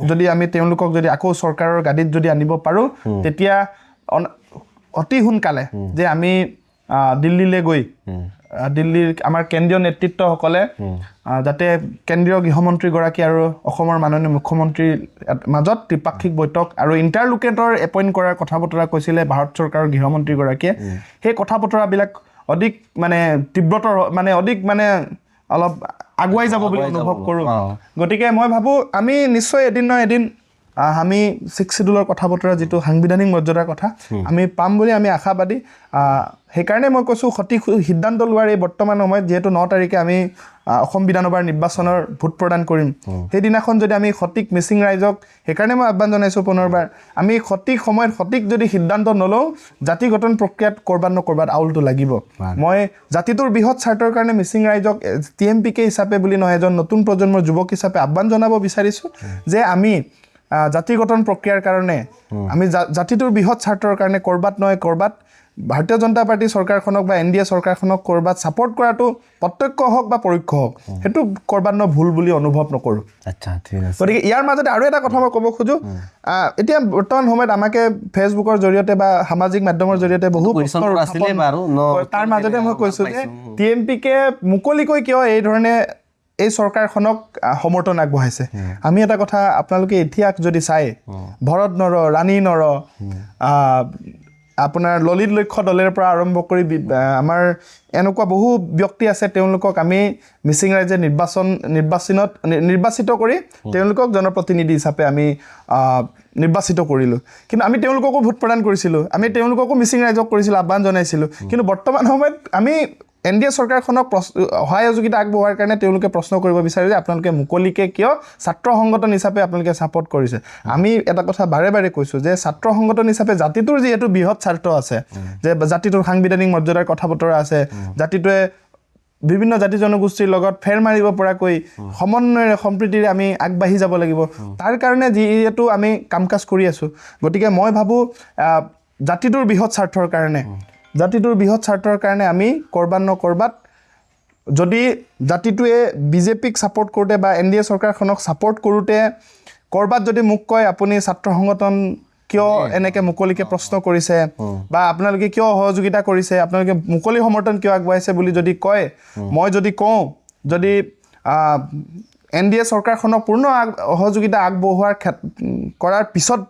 যদি আমি তেওঁলোকক যদি আকৌ চৰকাৰৰ গাদীত যদি আনিব পাৰো তেতিয়া অতি সোনকালে যে আমি দিল্লীলৈ গৈ দিল্লীৰ আমাৰ কেন্দ্ৰীয় নেতৃত্বসকলে যাতে কেন্দ্ৰীয় গৃহমন্ত্ৰী গৰাকী আৰু অসমৰ মাননীয় মুখ্যমন্ত্ৰীৰ মাজত ত্ৰিপাক্ষিক বৈঠক আৰু ইণ্টাৰলোকেটৰ এপইণ্ট কৰাৰ কথা বতৰা কৈছিলে ভাৰত চৰকাৰৰ গৃহমন্ত্ৰী গৰাকীয়ে সেই কথা বতৰাবিলাক অধিক মানে তীব্ৰতৰ মানে অধিক মানে অলপ আগুৱাই যাব বুলি অনুভৱ কৰোঁ গতিকে মই ভাবোঁ আমি নিশ্চয় এদিন নহয় এদিন আমি 6 শিডিউলৰ কথা বতৰা যিটো সাংবিধানিক মৰ্যাদাৰ কথা আমি পাম বুলি আমি আশাবাদী সেইকাৰণে মই কৈছোঁ সঠিক সিদ্ধান্ত লোৱাৰ এই বৰ্তমান সময়ত যিহেতু 9 তাৰিখে আমি অসম বিধানসভাৰ নিৰ্বাচনৰ ভোট প্ৰদান কৰিম সেইদিনাখন যদি আমি সঠিক মিচিং ৰাইজক সেইকাৰণে মই আহ্বান জনাইছোঁ পুনৰবাৰ আমি সঠিক সময়ত সঠিক যদি সিদ্ধান্ত নলওঁ জাতি গঠন প্ৰক্ৰিয়াত ক'ৰবাত আউলটো লাগিব মই জাতিটোৰ বৃহৎ স্বাৰ্থৰ কাৰণে মিচিং ৰাইজক টিএমপিকে হিচাপে বুলি নহয় এজন নতুন প্ৰজন্মৰ যুৱক হিচাপে আহ্বান জনাব বিচাৰিছোঁ যে আমি জাতি গঠন প্ৰক্ৰিয়াৰ কাৰণে আমি জাতিটোৰ বৃহৎ স্বাৰ্থৰ কাৰণে ক'ৰবাত নহয় ক'ৰবাত ভাৰতীয় জনতা পাৰ্টি চৰকাৰখনক বা এনডিএ চৰকাৰখনক ক'ৰবাত ছাপৰ্ট কৰাটো প্ৰত্যক্ষ হওক বা পৰোক্ষ হওক সেইটো ক'ৰবাত ভুল বুলি অনুভৱ নকৰোঁ আচ্ছা ঠিক আছে গতিকে ইয়াৰ মাজতে আৰু এটা কথা মই ক'ব খোজোঁ এতিয়া বৰ্তমান সময়ত আমাকে ফেচবুকৰ জৰিয়তে বা সামাজিক মাধ্যমৰ জৰিয়তে বহু তাৰ মাজতে মই কৈছোঁ যে টিএমপিকে মুকলিকৈ কিয় এই ধৰণে এই চৰকাৰখনক সমৰ্থন আগবঢ়াইছে আমি এটা কথা আপোনালোকে ইতিহাস যদি চাই ভৰত নৰ ৰাণী নৰ আপোনাৰ ললিত লক্ষ্য দলেৰ পৰা আৰম্ভ কৰি আমাৰ এনেকুৱা বহু ব্যক্তি আছে তেওঁলোকক আমি মিচিং ৰাইজে নিৰ্বাচিত কৰি তেওঁলোকক জনপ্ৰতিনিধি হিচাপে আমি নিৰ্বাচিত কৰিলোঁ কিন্তু আমি তেওঁলোককো ভোট প্ৰদান কৰিছিলোঁ আমি তেওঁলোককো মিচিং ৰাইজক কৰিছিলোঁ আহ্বান জনাইছিলোঁ কিন্তু বৰ্তমান সময়ত আমি এনডিএ চৰকাৰখনক সহায় সহযোগিতা আগবঢ়োৱাৰ কাৰণে তেওঁলোকে প্ৰশ্ন কৰিব বিচাৰে যে আপোনালোকে মুকলিকে কিয় ছাত্ৰ সংগঠন হিচাপে আপোনালোকে ছাপৰ্ট কৰিছে আমি এটা কথা বাৰে বাৰে কৈছোঁ যে ছাত্ৰ সংগঠন হিচাপে জাতিটোৰ যিহেতু বৃহৎ স্বাৰ্থ আছে যে জাতিটোৰ সাংবিধানিক মৰ্যাদাৰ কথা বতৰা আছে জাতিটোৱে বিভিন্ন জাতি জনগোষ্ঠীৰ লগত ফেৰ মাৰিব পৰাকৈ সমন্বয়েৰে সম্প্ৰীতিৰে আমি আগবাঢ়ি যাব লাগিব তাৰ কাৰণে যিহেতু আমি কাম কাজ কৰি আছোঁ গতিকে মই ভাবোঁ জাতিটোৰ বৃহৎ স্বাৰ্থৰ কাৰণে আমি ক'ৰবাত নক'ৰবাত যদি জাতিটোৱে বিজেপিক ছাপোৰ্ট কৰোঁতে বা NDA চৰকাৰখনক ছাপোৰ্ট কৰোঁতে ক'ৰবাত যদি মোক কয় আপুনি ছাত্ৰ সংগঠন কিয় এনেকৈ মুকলিকৈ প্ৰশ্ন কৰিছে বা আপোনালোকে কিয় সহযোগিতা কৰিছে আপোনালোকে মুকলি সমৰ্থন কিয় আগবঢ়াইছে বুলি যদি কয় মই যদি কওঁ যদি NDA চৰকাৰখনক পূৰ্ণ সহযোগিতা আগবঢ়োৱাৰ কৰাৰ পিছত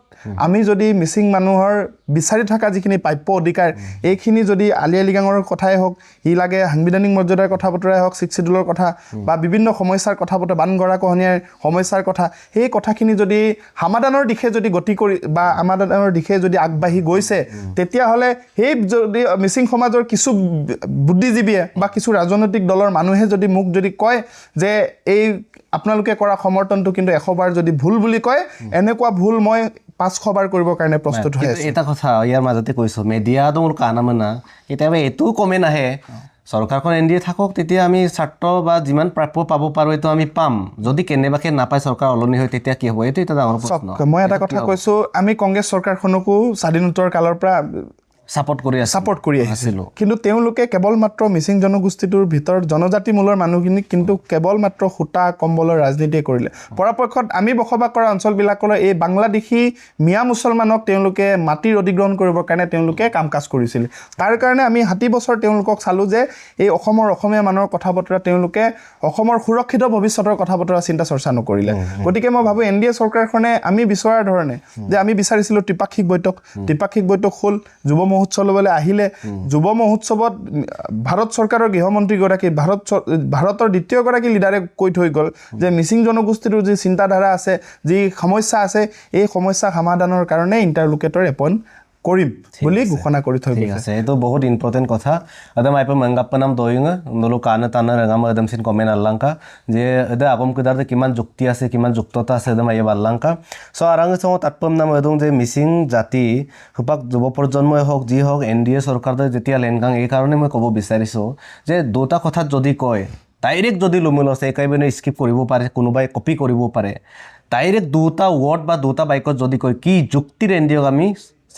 আমি যদি মিচিং মানুহৰ বিচাৰি থকা যিখিনি প্ৰাপ্য অধিকাৰ এইখিনি যদি আলি আই লৃগাঙৰ কথাই হওক লাগে সাংবিধানিক মৰ্যাদাৰ কথা বতৰাই হওক 6 শিডিউলৰ কথা বা বিভিন্ন সমস্যাৰ কথা বতৰা বান গৰাখহনীয়াৰ সমস্যাৰ কথা সেই কথাখিনি যদি সমাধানৰ দিশে যদি গতি কৰি বা সমাধানৰ দিশে যদি আগবাঢ়ি গৈছে তেতিয়াহ'লে সেই যদি মিচিং সমাজৰ কিছু বুদ্ধিজীৱীয়ে বা কিছু ৰাজনৈতিক দলৰ মানুহে যদি মোক যদি কয় যে এই আপোনালোকে কৰা সমৰ্থনটো কিন্তু 100 বাৰ যদি ভুল বুলি কয় এনেকুৱা ভুল মই 500 বাৰ কৰিবৰ কাৰণে প্ৰস্তুত হৈ আছোঁ এটা কথা ইয়াৰ মাজতে কৈছোঁ মেডিয়াটো মোৰ কানামানা কেতিয়াবা এইটো কমে নাহে চৰকাৰখন NDA থাকক তেতিয়া আমি ছাত্ৰ বা যিমান প্ৰাপ্য পাব পাৰোঁ এইটো আমি পাম যদি কেনেবাকৈ নাপায় চৰকাৰ অলনি হয় তেতিয়া কি হ'ব এইটো এটা ডাঙৰ প্ৰশ্ন মই এটা কথা কৈছোঁ আমি কংগ্ৰেছ চৰকাৰখনকো স্বাধীনোত্তৰ কালৰ পৰা ছাপোৰ্ট কৰি আহিছিলোঁ কিন্তু তেওঁলোকে কেৱল মাত্ৰ মিচিং জনগোষ্ঠীটোৰ ভিতৰত জনজাতি মূলৰ মানুহখিনিক কিন্তু কেৱল মাত্ৰ সূতা কম্বলৰ ৰাজনীতিয়ে কৰিলে পৰাপক্ষত আমি বসবাস কৰা অঞ্চলবিলাকলৈ এই বাংলাদেশী মিয়া মুছলমানক তেওঁলোকে মাটিৰ অধিগ্ৰহণ কৰিবৰ কাৰণে তেওঁলোকে কাম কাজ কৰিছিল তাৰ কাৰণে আমি 60 বছৰ তেওঁলোকক চালোঁ যে এই অসমীয়া মানুহৰ কথা বতৰা তেওঁলোকে অসমৰ সুৰক্ষিত ভৱিষ্যতৰ কথা বতৰা চিন্তা চৰ্চা নকৰিলে গতিকে মই ভাবোঁ NDA চৰকাৰখনে আমি বিচৰাৰ ধৰণে যে আমি বিচাৰিছিলোঁ ত্ৰিপাক্ষিক বৈঠক হ'ল যুৱ মহোৎসৱলৈ আহিলে যুৱ মহোৎসৱত ভাৰত চৰকাৰৰ গৃহমন্ত্ৰীগৰাকী ভাৰতৰ দ্বিতীয়গৰাকী লিডাৰে কৈ থৈ গ'ল যে মিচিং জনগোষ্ঠীটোৰ যি চিন্তাধাৰা আছে যি সমস্যা আছে এই সমস্যা সমাধানৰ কাৰণে ইণ্টাৰলোকেটৰ এপইণ্ট কৰিম বুলি ঘোষণা কৰি থৈ ঠিক আছে এইটো বহুত ইম্পৰ্টেণ্ট কথা adam aipa manggappanam doyunga nulu kana tana rangam adam sin komen allanka je ada agom kudarte kiman যুক্তি আছে কিমান যুক্ততা আছে adam ayab allanka so arang so tatpam nam edong je missing জাতি hupak যুৱ প্ৰজন্মই হওক যি হওক NDA চৰকাৰে যেতিয়া লেনগাং এই কাৰণে মই ক'ব বিচাৰিছোঁ যে দুটা কথাত যদি কয় ডাইৰেক্ট যদি লুমুল আছে একেবাৰে স্কিপ কৰিব পাৰে কোনোবাই কপি কৰিব পাৰে ডাইৰেক্ট দুটা ৱৰ্ড বা দুটা বাইকত যদি কয় কি যুক্তিৰ NDAক আমি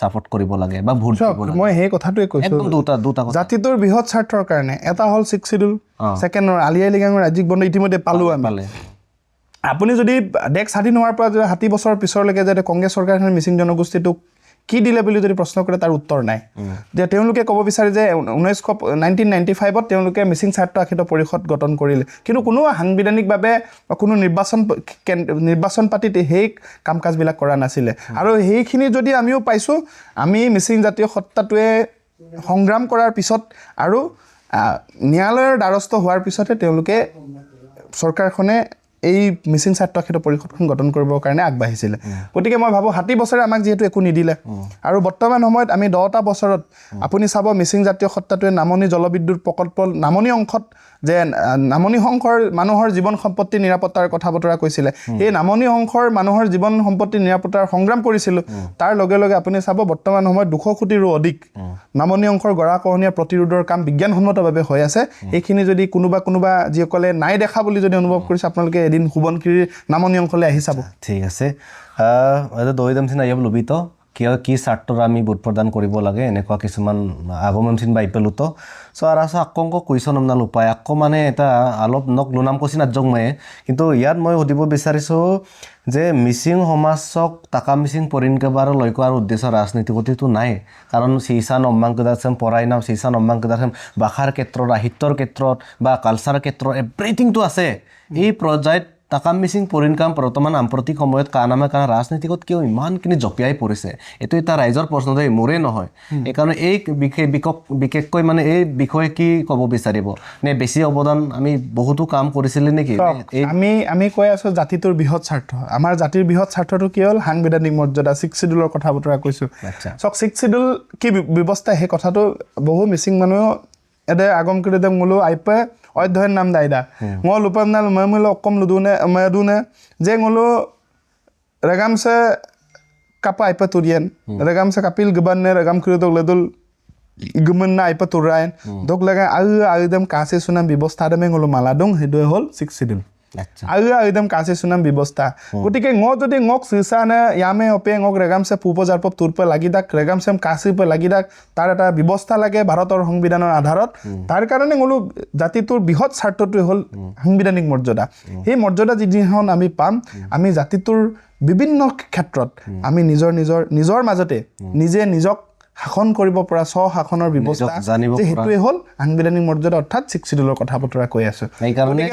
সাপোৰ্ট কৰিব লাগে বা ভোট দিব লাগে মই সেই কথাটোৱে কৈছো একদম দুটা কথা জাতিটোৰ বৃহৎ স্বাৰ্থৰ কাৰণে এটা হল 6 শিডিউল সেকেন্ড আলি আই লৃগাঙৰ ৰাজ্যিক বন্ধ ইতিমধ্যে পালো আমি আপুনি যদি দেশ স্বাধীন হোৱাৰ পৰা 60 বছৰ পিছৰলৈকে যে কংগ্ৰেছ চৰকাৰখনে মিচিং জনগোষ্ঠীটোক কি দিলে বুলি যদি প্ৰশ্ন কৰে তাৰ উত্তৰ নাই যে তেওঁলোকে ক'ব বিচাৰে যে 1995ত তেওঁলোকে মিচিং স্বায়ত্তশাসিত পৰিষদ গঠন কৰিলে কিন্তু কোনো সাংবিধানিকভাৱে বা কোনো নিৰ্বাচন পাতিত সেই কাম কাজবিলাক কৰা নাছিলে আৰু সেইখিনি যদি আমিও পাইছোঁ আমি মিচিং জাতীয় সত্তাটোৱে সংগ্ৰাম কৰাৰ পিছত আৰু ন্যায়ালয়ৰ দ্বাৰস্থ হোৱাৰ পিছতে তেওঁলোকে চৰকাৰখনে এই মিচিং স্বায়ত্তশাসিত পৰিষদখন গঠন কৰিবৰ কাৰণে আগবাঢ়িছিলে গতিকে মই ভাবোঁ 60 বছৰে আমাক যিহেতু একো নিদিলে আৰু বৰ্তমান সময়ত আমি 10টা বছৰত আপুনি চাব মিচিং জাতীয় সত্তাটোৱে নামনি জলবিদ্যুৎ প্ৰকল্প নামনি অংশত যে নামনি অংশৰ মানুহৰ জীৱন সম্পত্তি নিৰাপত্তাৰ কথা বতৰা কৈছিলে এই নামনি অংশৰ মানুহৰ জীৱন সম্পত্তি নিৰাপত্তাৰ সংগ্ৰাম কৰিছিল তাৰ লগে লগে আপুনি চাব বৰ্তমান সময়ত 200 কোটিৰো অধিক নামনি অংশৰ গৰাখহনীয়া প্ৰতিৰোধৰ কাম বিজ্ঞানসন্মতভাৱে হৈ আছে এইখিনি যদি কোনোবা যিসকলে নাই দেখা বুলি যদি অনুভৱ কৰিছে আপোনালোকে এদিন সুবনখিৰিৰ নামনি অংশলৈ আহি চাব ঠিক আছে দৈদম সিন আইব লবিত কি স্বাৰ্থৰ আমি ভোট প্ৰদান কৰিব লাগে এনেকুৱা কিছুমান আগমন চিন বাই পেলোতো চ' আৰু আকৌ কুৱেশ্যন আপোনাল উপায় আকৌ মানে এটা অলপ নক লোনাম কৈছিল নাজক মই কিন্তু ইয়াত মই সুধিব বিচাৰিছোঁ যে মিচিং সমাজক টাকা মিচিং পৰিণকেবাৰ লৈ কৰাৰ উদ্দেশ্য ৰাজনীতিকতিটো নাই কাৰণ চিচান অম্মাংকেদাৰচেম পঢ়াই নাম চিচান অম্মাংকেদাৰচেম ভাষাৰ ক্ষেত্ৰত সাহিত্যৰ ক্ষেত্ৰত বা কালচাৰৰ ক্ষেত্ৰত এভৰিথিংটো আছে এই পৰ্যায়ত টাকা মিচিং পৰিণকাম বৰ্তমান সাম্প্ৰতিক সময়ত কানামে কাৰণ ৰাজনীতিকত কিয় ইমানখিনি জপিয়াই পৰিছে এইটো এটা ৰাইজৰ প্ৰশ্ন দেই মোৰে নহয় এইকাৰণে এই বিশেষকৈ মানে এই বিষয়ে কি ক'ব বিচাৰিব নে বেছি অৱদান আমি বহুতো কাম কৰিছিলে নেকি আমি কৈ আছোঁ জাতিটোৰ বৃহৎ স্বাৰ্থ আমাৰ জাতিৰ বৃহৎ স্বাৰ্থটো কি হ'ল সাংবিধানিক মৰ্যাদা 6 শিডিউলৰ কথা বতৰা কৈছোঁ চক 6 শিডিউল কি ব্যৱস্থা সেই কথাটো বহু মিচিং মানুহ এদে আগম কৰি দে মোলো আইপে অধ্যয়ন নাম দাইদা মই লুপাম নাল মই অকম লুদুনে ময়দুনে যে ngolo regamse kapa ipa turian regamse kapil gebanne regam kiri dog ledul Gumen na ipa turain dok laga agdam kase sunam ব্যৱস্থা dam ngolo maladong hedo hol 6 schedule আচ্ছা agdam kase sunam ব্যৱস্থা গটিকে ng যদি ngok sisa na yame ope ngok regam se pupo jarpop turpe lagi dak regam sem kasi pe lagi dak tar eta ব্যৱস্থা লাগে ভাৰতৰ সংবিধানৰ আধাৰত তাৰ কাৰণে ngolo জাতিটোৰ বৃহৎ স্বাৰ্থটো হল সাংবিধানিক মৰ্যাদা এই মৰ্যাদা যিখন আমি পাম আমি জাতিটোৰ বিভিন্ন ক্ষেত্ৰত আমি নিজৰ মাজতে নিজে নিজক শাসন কৰিব পৰা শাসনৰ ব্যৱস্থা যে হেতুৱে হল সাংবিধানিক মৰ্যাদা অৰ্থাৎ 6 শিডিউলৰ কথা বতৰা কৈ আছো এই কাৰণে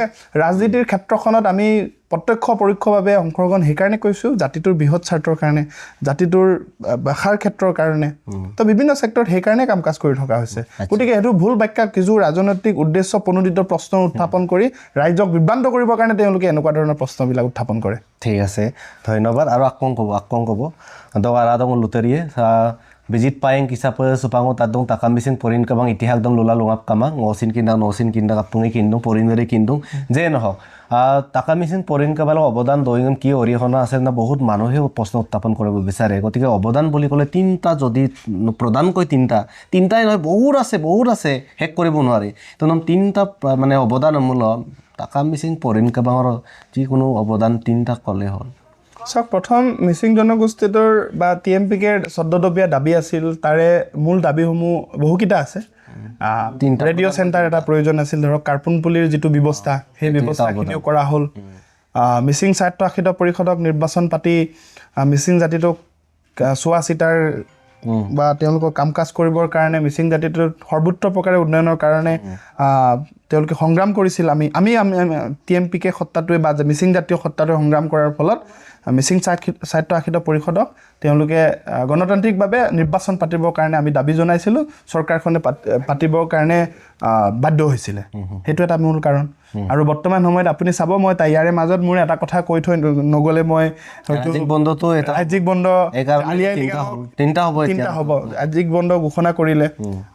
ৰাজনীতিৰ ক্ষেত্ৰখনত আমি প্ৰত্যক্ষ পৰোক্ষভাৱে অংশগ্ৰহণ হেকাৰণে কৈছো জাতিটোৰ বৃহৎ স্বাৰ্থৰ কাৰণে জাতিটোৰ ভাষাৰ ক্ষেত্ৰৰ কাৰণে তো বিভিন্ন সেক্টৰত হেকাৰণে কাম কাজ কৰি থকা হৈছে গতিকে এটো ভুল ব্যাখ্যা কিছু ৰাজনৈতিক উদ্দেশ্য প্ৰণোদিত প্ৰশ্ন উত্থাপন কৰি ৰাজ্যক বিভ্ৰান্ত কৰিবৰ কাৰণে তেওঁলোকে এনেকুৱা ধৰণৰ প্ৰশ্নবিলাক উত্থাপন কৰে ঠিক আছে ধন্যবাদ আৰু আকং কব দগাৰা দং লুতেৰিয়ে Bijit payeng kisah pe supango tadong takam bising porin kabang itihak dong lula lungap kamang ngosin kinda kapungi kindung porin dari kindung jen ho takam bising porin kabalo অবদান দইগম কি অৰিহনা আছে না বহুত মানুহে প্ৰশ্ন উত্থাপন কৰিব বিচাৰে গতিকে অবদান বুলি ক'লে তিনটা যদি প্ৰদানকৈ তিনটাই নহয় বহুত আছে হেক কৰিব নোৱাৰি তনম তিনটা মানে অবদান মূল takam bising porin kabangৰ যিকোনো অবদান তিনটা ক'লে হ'ল সক প্ৰথম মিসিং জনগোষ্ঠীটোৰ বা টিএমপিকে সদ্যদবীয়া দাবী আছিল তাৰে মূল দাবীসমূহ বহুকিটা আছে ৰেডিঅ' চেণ্টাৰ এটা প্ৰয়োজন আছিল ধৰক কাৰ্পুন পুলিৰ যিটো ব্যৱস্থা সেই ব্যৱস্থাখিনিও কৰা হ'ল মিসিং স্বায়ত্তশাসিত পৰিষদক নিৰ্বাচন পাতি মিসিং জাতিটোক চোৱা চিতাৰ বা তেওঁলোকৰ কাম কাজ কৰিবৰ কাৰণে মিসিং জাতিটোৰ সৰ্বোচ্চ প্ৰকাৰে উন্নয়নৰ কাৰণে তেওঁলোকে সংগ্ৰাম কৰিছিল আমি টিএমপিকে সত্তাটোৱে বা মিসিং জাতীয় সত্তাটোৱে সংগ্ৰাম কৰাৰ ফলত মিসিং স্বায়ত্তশাসিত পৰিষদক তেওঁলোকে গণতান্ত্ৰিকভাৱে নিৰ্বাচন পাতিবৰ কাৰণে আমি দাবী জনাইছিলো চৰকাৰখনে পাতিবৰ কাৰণে বাধ্য হৈছিল হেতু এটা মূল কাৰণ আৰু বৰ্তমান সময়ত আপুনি চাব মই ইয়াৰে মাজত মোৰ এটা কথা কৈ থৈ নগলে মই ৰাজ্যিক বন্ধটো এটা ৰাজ্যিক বন্ধ তিনটা হ'ব ৰাজ্যিক বন্ধ ঘোষণা কৰিলে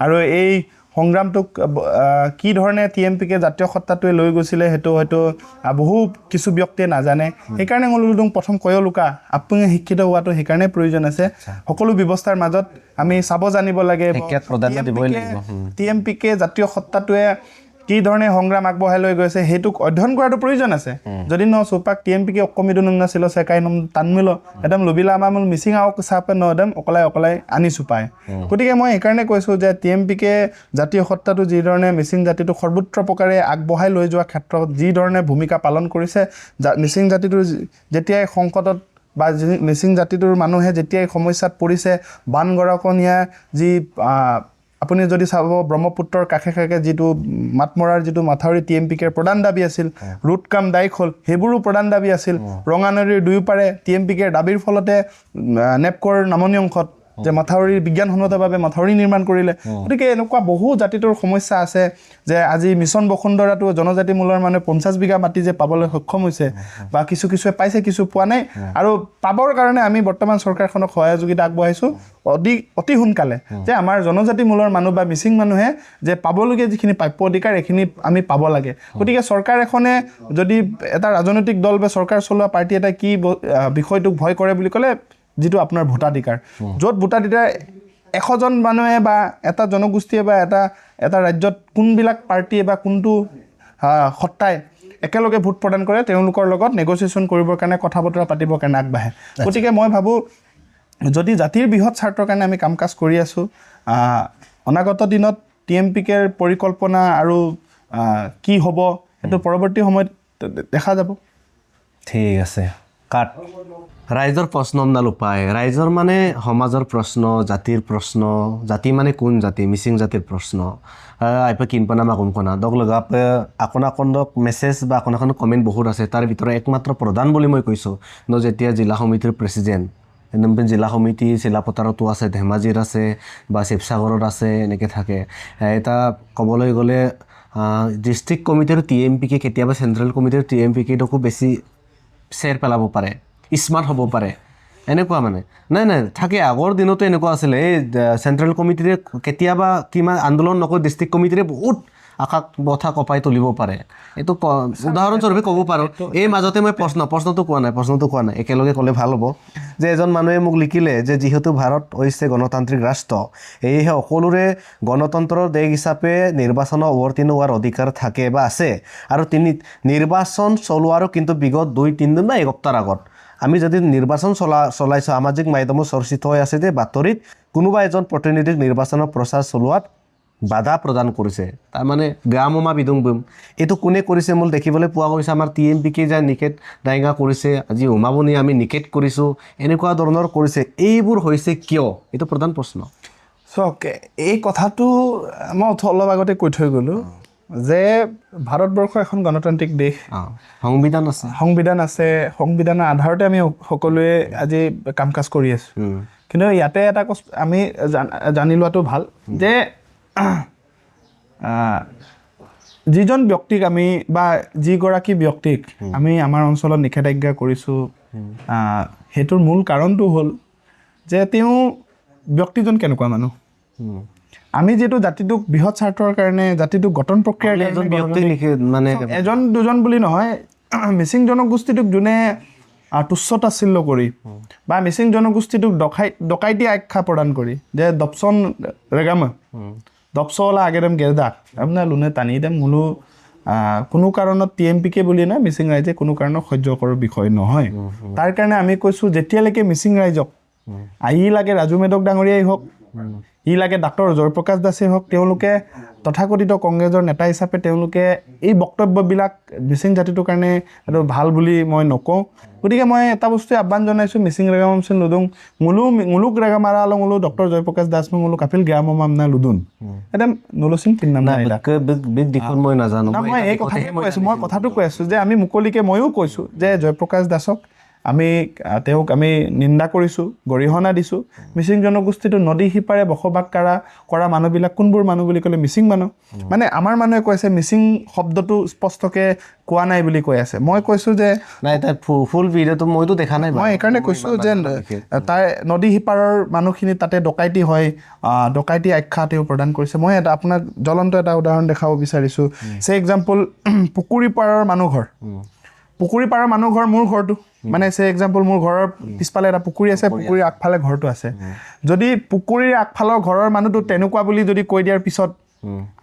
আৰু এই সংগ্ৰামটোক কি ধৰণে টিএমপিকে জাতীয় সত্তাটোৱে লৈ গৈছিলে হেতু হয়তো বহু কিছু ব্যক্তিয়ে নাজানে সেইকাৰণে মই প্ৰথম কয়লুকা আপুনি শিক্ষিত হোৱাটো সেইকাৰণে প্ৰয়োজন আছে সকলো ব্যৱস্থাৰ মাজত আমি চাব জানিব লাগে টিএমপিকে জাতীয় সত্তাটোৱে কি ধৰণে সংগ্ৰাম আগবঢ়াই লৈ গৈছে হেতুক অধ্যয়ন কৰাটো প্ৰয়োজন আছে যদি ন সোপাক টিএমপিকে অকমিদন নাছিল সেকাই নম তানমিল একদম লবিলা আমামল মিসিং আওক চাপে নদম অকলাই আনিছো পায় গতিকে মই এইকাৰণে কৈছো যে টিএমপিকে জাতীয় সত্তাটো যি ধৰণে মিসিং জাতিটো সৰ্বোচ্চ প্ৰকাৰে আগবঢ়াই লৈ যোৱা ক্ষেত্ৰত যি ধৰণে ভূমিকা পালন কৰিছে মিসিং জাতিটোৰ যেতিয়াই সংকটত বা মিসিং জাতিটোৰ মানুহে যেতিয়াই সমস্যাত পৰিছে বানগৰাকনীয়া যি আপুনি যদি চাব ব্ৰহ্মপুত্ৰৰ কাষে যিটো মাতমৰাৰ যিটো মাথাউৰি টিএমপিকে প্ৰদান দাবী আছিল ৰুট কাম দায়ক হ'ল হেবোৰো প্ৰদান দাবী আছিল ৰঙানদীৰ দুয়োপাৰে টিএমপিকে দাবীৰ ফলতে নেপকৰ নামনি অংশত যে মাথাউৰিৰ বিজ্ঞানসন্মতভাৱে মাথাউৰি নিৰ্মাণ কৰিলে গতিকে এনেকুৱা বহু জাতিটোৰ সমস্যা আছে যে আজি মিছন বসুন্ধৰাটো জনজাতি মূলৰ মানে 50 বিঘা মাটি যে পাবলৈ সক্ষম হৈছে বা কিছুৱে পাইছে কিছু পোৱা নাই আৰু পাবৰ কাৰণে আমি বৰ্তমান চৰকাৰখনক সহযোগিতা আগবঢ়াইছো অতি সোনকালে যে আমাৰ জনজাতি মূলৰ মানুহ বা মিচিং মানুহে যে পাবলগীয়া যিখিনি প্ৰাপ্য অধিকাৰ এখিনি আমি পাব লাগে গতিকে চৰকাৰ এখনে যদি এটা ৰাজনৈতিক দল বা চৰকাৰ চলোৱা পাৰ্টি এটা কি বিষয়টোক ভয় কৰে বুলি ক'লে যিটো আপোনাৰ ভোটাধিকাৰ য'ত ভোটাধিকাৰ 100 জন মানুহে বা এটা জনগোষ্ঠীয়ে বা এটা ৰাজ্যত কোনবিলাক পাৰ্টিয়ে বা কোনটো সত্তাই একেলগে ভোট প্ৰদান কৰে তেওঁলোকৰ লগত নেগোচিয়েশ্যন কৰিবৰ কাৰণে কথা বতৰা পাতিবৰ কাৰণে আগবাঢ়ে গতিকে মই ভাবো যদি জাতিৰ বৃহৎ স্বাৰ্থৰ কাৰণে আমি কাম কাজ কৰি আছো অনাগত দিনত টিএমপিকেৰ পৰিকল্পনা আৰু কি হ'ব এটো পৰৱৰ্তী সময়ত দেখা যাব ঠিক আছে কাট ৰাইজৰ প্ৰশ্ন নালুপায় ৰাইজৰ মানে সমাজৰ প্ৰশ্ন জাতিৰ প্ৰশ্ন জাতি মানে কোন জাতি মিচিং জাতিৰ প্ৰশ্ন আইপা কিনপনা কোনকনা দক লগাপ আকনাকন্দক মেছেজ বা আকনাকন কমেন্ট বহুত আছে তাৰ ভিতৰত একমাত্ৰ প্ৰধান বুলি মই কৈছো ন যেতিয়া জিলা সমিতিৰ প্ৰেসিডেন্ট এনেম জিলা সমিতি চিলাপতাৰতো আছে ধেমাজিৰ আছে বা শিৱসাগৰত আছে এনেকে থাকে এটা ক'বলৈ গ'লে ডিস্ট্ৰিক্ট কমিটিৰ টিএমপিকে কেতিয়াবা চেন্ট্ৰেল কমিটিৰ টিএমপিকে দকো বেছি শেয়াৰ পেলাব পাৰে স্মাৰ্ট হ'ব পাৰে এনেকুৱা মানে নাই থাকে আগৰ দিনতো এনেকুৱা আছিল এই চেন্ট্ৰেল কমিটিৰে কেতিয়াবা কিমান আন্দোলন নকৰি ডিস্ট্ৰিক্ট কমিটিৰে বহুত আকাশ বঠা কপাই তুলিব পাৰে এইটো উদাহৰণস্বৰূপে ক'ব পাৰোঁ এই মাজতে মই প্ৰশ্নটো কোৱা নাই একেলগে ক'লে ভাল হ'ব যে এজন মানুহে মোক লিখিলে যে যিহেতু ভাৰত হৈছে গণতান্ত্ৰিক ৰাষ্ট্ৰ সেয়েহে সকলোৰে গণতন্ত্ৰৰ দেশ হিচাপে নিৰ্বাচনত অৱতীৰ্ণ হোৱাৰ অধিকাৰ থাকে বা আছে আৰু নিৰ্বাচন চলোৱাৰো কিন্তু বিগত 2-3 দিন বা এসপ্তাহৰ আগত আমি যদি নিৰ্বাচন চলাইছোঁ সামাজিক মাধ্যমত চৰ্চিত হৈ আছে যে বাতৰিত কোনোবা এজন প্ৰতিনিধিক নিৰ্বাচনৰ প্ৰচাৰ চলোৱাত বাধা প্ৰদান কৰিছে তাৰমানে গ্ৰামমা বিদুংবুম এইটো কোনে কৰিছে মোৰ দেখিবলৈ পোৱা গৈছে আমাৰ TMPকে যায় নিকেট দাঙ্গা কৰিছে আজি উমাবনি আমি নিকেট কৰিছোঁ এনেকুৱা ধৰণৰ কৰিছে এইবোৰ হৈছে কিয় এইটো প্ৰধান প্ৰশ্ন চাওক এই কথাটো মই অলপ আগতে কৈ থৈ গ'লোঁ যে ভাৰতবৰ্ষ এখন গণতান্ত্ৰিক দেশ সংবিধান আছে সংবিধানৰ আধাৰতে আমি সকলোৱে আজি কাম কাজ কৰি আছোঁ কিন্তু ইয়াতে এটা আমি জানি লোৱাটো ভাল যে যিজন ব্যক্তিক আমি বা যিগৰাকী ব্যক্তিক আমি আমাৰ অঞ্চলত নিষেধাজ্ঞা কৰিছোঁ সেইটোৰ মূল কাৰণটো হ'ল যে তেওঁ ব্যক্তিজন কেনেকুৱা মানুহ আমি যিহেতু জাতিটোক বৃহৎ স্বাৰ্থৰ কাৰণে জাতিটোক গঠন প্ৰক্ৰিয়াৰ মানে এজন দুজন বুলি নহয় মিচিং জনগোষ্ঠীটোক যোনে তুচ্ছতাচ্ছিল্য কৰি বা মিচিং জনগোষ্ঠীটোক ডকাইতি আখ্যা প্ৰদান কৰি যে দপচন ৰেগামা দপচলা আগেদম গেৰদাক আপোনাৰ লোনে টানি দেম মোলো কোনো কাৰণত TMPকে বুলি নাই মিচিং ৰাইজে কোনো কাৰণত সহ্য কৰাৰ বিষয় নহয় তাৰ কাৰণে আমি কৈছোঁ যেতিয়ালৈকে মিচিং ৰাইজক ই লাগে ৰাজু মেধক ডাঙৰীয়াই হওক ই লাগে ডাক্তৰ জয়প্ৰকাশ দাসেই হওক তেওঁলোকে তথাকথিত কংগ্ৰেছৰ নেতা হিচাপে তেওঁলোকে এই বক্তব্যবিলাক মিচিং জাতিটোৰ কাৰণে এইটো ভাল বুলি মই নকওঁ গতিকে মই এটা বস্তুৱে আহ্বান জনাইছোঁ মিচিং ৰেগামামচিন লুডুং মুলুক ৰেগামাৰা আলং মোলো ডক্টৰ জয়প্ৰকাশ দাস মোলো কাপিল গ্ৰামামামনা লুডুন একদম নলচিন পিন্নাম মই নাজানো মই এই কথাকে কৈ আছোঁ মই কথাটো কৈ আছোঁ যে আমি মুকলিকে ময়ো কৈছোঁ যে জয়প্ৰকাশ দাসক তেওঁক আমি নিন্দা কৰিছোঁ গৰিহণা দিছোঁ মিচিং জনগোষ্ঠীটো নদী সিপাৰে বসবাস কৰা মানুহবিলাক কোনবোৰ মানুহ বুলি ক'লে মিচিং মানুহ মানে আমাৰ মানুহে কৈছে মিচিং শব্দটো স্পষ্টকৈ কোৱা নাই বুলি কৈ আছে মই কৈছোঁ যে নাই তাৰ ফুল ভিডিঅ'টো মইতো দেখা নাই মই এইকাৰণে কৈছোঁ যে তাৰ নদী সিপাৰৰ মানুহখিনি তাতে ডকাইতি হয় ডকাইতি আখ্যা তেওঁ প্ৰদান কৰিছে মই আপোনাক জ্বলন্ত এটা উদাহৰণ দেখাব বিচাৰিছোঁ সেই এক্সাম্পল পুখুৰী পাৰৰ মানুহ ঘৰ মোৰ ঘৰটো মানে সেই এক্সাম্পল মোৰ ঘৰৰ পিছফালে এটা পুখুৰী আছে পুখুৰীৰ আগফালে ঘৰটো আছে যদি পুখুৰীৰ আগফালৰ ঘৰৰ মানুহটো তেনেকুৱা বুলি যদি কৈ দিয়াৰ পিছত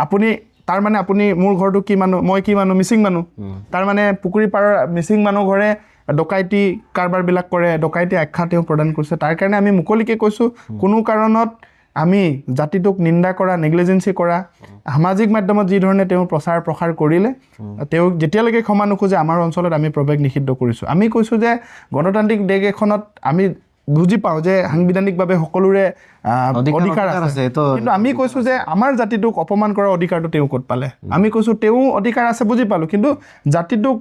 আপুনি মোৰ ঘৰটো কি মানুহ মই কি মানুহ মিচিং মানুহ তাৰমানে পুখুৰী পাৰৰ মিচিং মানুহ ঘৰে ডকাইতি কাৰবাৰবিলাক কৰে ডকাইতি আখ্যা তেওঁ প্ৰদান কৰিছে তাৰ কাৰণে আমি মুকলিকে কৈছোঁ কোনো কাৰণত আমি জাতিটোক নিন্দা কৰা নেগলিজেঞ্চি কৰা সামাজিক মাধ্যমত যি ধৰণে তেওঁ প্ৰসাৰ কৰিলে তেওঁক যেতিয়ালৈকে ক্ষমা নোখোজে আমাৰ অঞ্চলত আমি প্ৰৱেশ নিষিদ্ধ কৰিছোঁ আমি কৈছোঁ যে গণতান্ত্ৰিক দেশ এখনত আমি বুজি পাওঁ যে সাংবিধানিকভাৱে সকলোৰে অধিকাৰ আছে কিন্তু আমি কৈছোঁ যে আমাৰ জাতিটোক অপমান কৰাৰ অধিকাৰটো তেওঁ ক'ত পালে আমি কৈছোঁ তেওঁ অধিকাৰ আছে বুজি পালোঁ কিন্তু জাতিটোক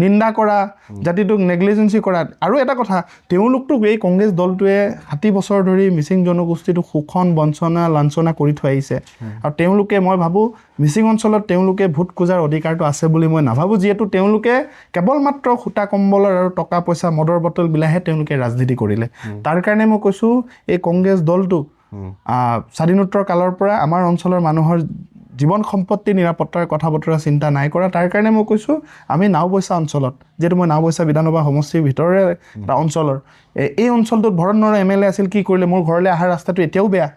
নিন্দা কৰা জাতিটোক নেগলিজেঞ্চি কৰা আৰু এটা কথা তেওঁলোকটোক এই কংগ্ৰেছ দলটোৱে 60 বছৰ ধৰি মিচিং জনগোষ্ঠীটোক শোষণ বঞ্চনা লাঞ্ছনা কৰি থৈ আহিছে আৰু তেওঁলোকে মই ভাবোঁ মিচিং অঞ্চলত তেওঁলোকে ভোট খোজাৰ অধিকাৰটো আছে বুলি মই নাভাবোঁ যিহেতু তেওঁলোকে কেৱল মাত্ৰ সূতা কম্বলৰ আৰু টকা পইচা মদৰ বটল বিলাহে তেওঁলোকে ৰাজনীতি কৰিলে তাৰ কাৰণে মই কৈছোঁ এই কংগ্ৰেছ দলটো স্বাধীনোত্তৰ কালৰ পৰা আমাৰ অঞ্চলৰ মানুহৰ জীৱন সম্পত্তি নিৰাপত্তাৰ কথা বতৰা চিন্তা নাই কৰা তাৰ কাৰণে মই কৈছোঁ আমি নাওবৈচা অঞ্চলত যিহেতু মই নাওবৈচা বিধানসভা সমষ্টিৰ ভিতৰৰে এটা অঞ্চলৰ এই অঞ্চলটোত ভৰত নৰহ MLA আছিল কি কৰিলে মোৰ ঘৰলৈ অহাৰ ৰাস্তাটো এতিয়াও বেয়া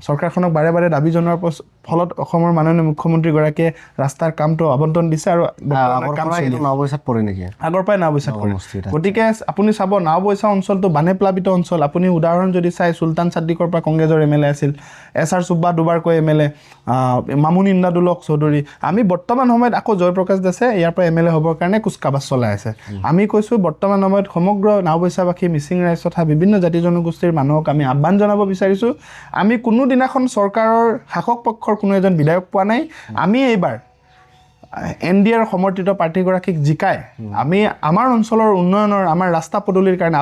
চৰকাৰখনক বাৰে বাৰে দাবী জনোৱাৰ ফলত অসমৰ মাননীয় মুখ্যমন্ত্ৰীগৰাকীয়ে ৰাস্তাৰ কামটো আবণ্টন দিছে আৰু আগৰ পৰাই নাওবৈচাত কৰে গতিকে আপুনি চাব নাওবৈচা অঞ্চলটো বানে প্লাবিত অঞ্চল আপুনি উদাহৰণ যদি চাই চুলতান চাদ্দিকৰ পৰা কংগ্ৰেছৰ MLA আছিল SR চুব্বা দুবাৰকৈ MLA মামুন ইন্দাদুলক চৌধুৰী আমি বৰ্তমান সময়ত আকৌ জয়প্ৰকাশ দাসে ইয়াৰ পৰা MLA হ'বৰ কাৰণে কুচকাবাজ চলাই আছে আমি কৈছোঁ বৰ্তমান সময়ত সমগ্ৰ নাওবৈচাবাসী মিচিং ৰাইজ তথা বিভিন্ন জাতি জনগোষ্ঠীৰ মানুহক আমি আহ্বান জনাব বিচাৰিছোঁ আমি কোনো দিনাখন চৰকাৰৰ শাসক পক্ষৰ কোনো এজন বিধায়ক পোৱা নাই আমি এইবাৰ NDAৰ সমৰ্থিত প্ৰাৰ্থীগৰাকীক জিকাই আমি আমাৰ অঞ্চলৰ উন্নয়নৰ আমাৰ ৰাস্তা পদূলিৰ কাৰণে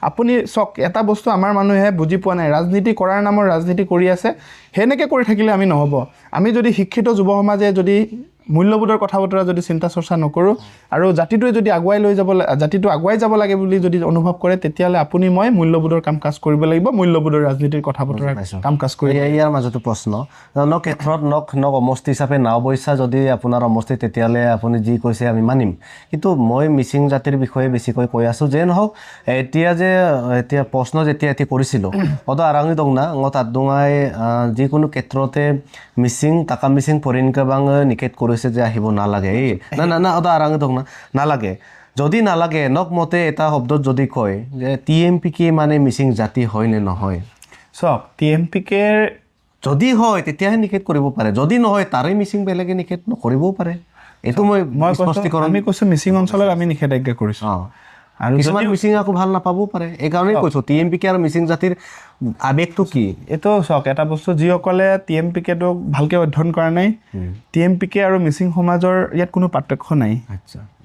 আপুনি চাওক এটা বস্তু আমাৰ মানুহে বুজি পোৱা নাই ৰাজনীতি কৰাৰ নামৰ ৰাজনীতি কৰি আছে সেনেকৈ কৰি থাকিলে আমি নহ'ব আমি যদি শিক্ষিত যুৱ সমাজে যদি মূল্যবোধৰ কথা বতৰা যদি চিন্তা চৰ্চা নকৰোঁ আৰু জাতিটোৱে যদি জাতিটো আগুৱাই যাব লাগে বুলি যদি অনুভৱ কৰে তেতিয়াহ'লে আপুনি মই মূল্যবোধৰ কাম কাজ কৰিব লাগিব মূল্যবোধৰ ৰাজনীতিৰ কথা বতৰা কাম কাজ কৰিব ইয়াৰ মাজতো প্ৰশ্ন ক্ষেত্ৰত নক সমষ্টি হিচাপে নাওবৈচা যদি আপোনাৰ সমষ্টি তেতিয়াহ'লে আপুনি যি কৈছে আমি মানিম কিন্তু মই মিচিং জাতিৰ বিষয়ে বেছিকৈ কৈ আছোঁ যে নহওক এতিয়া প্ৰশ্ন যেতিয়া কৰিছিলোঁ আৰাঙি দং না তাত দঙাই যিকোনো ক্ষেত্ৰতে মিচিং তাকাম মিচিং পৰিণকাবাং নিষেধ কৰিছে যে আহিব নালাগে না আৰাঙি দং না নালাগে যদি নালাগে মতে এটা শব্দত যদি কয় যে TMPK মানে মিচিং জাতি হয় নে নহয় চাওক TMPK যদি হয় তেতিয়াহে নিষেধ কৰিব পাৰে যদি নহয় তাৰে মিচিং বেলেগে নিষেধ নকৰিবও পাৰে এইটো মই স্পষ্টীকৰণ আমি কৈছোঁ মিচিং অঞ্চলত আমি নিষেধাজ্ঞা কৰিছোঁ আৰু কিছুমান মিচিং আকৌ ভাল নাপাবও পাৰে এইকাৰণেই কৈছোঁ TMPK আৰু মিচিং জাতিৰ আৱেগটো কি এইটো চাওক এটা বস্তু যিসকলে TMPKটোক ভালকৈ অধ্যয়ন কৰা নাই TMPK আৰু মিচিং সমাজৰ ইয়াত কোনো পাৰ্থক্য নাই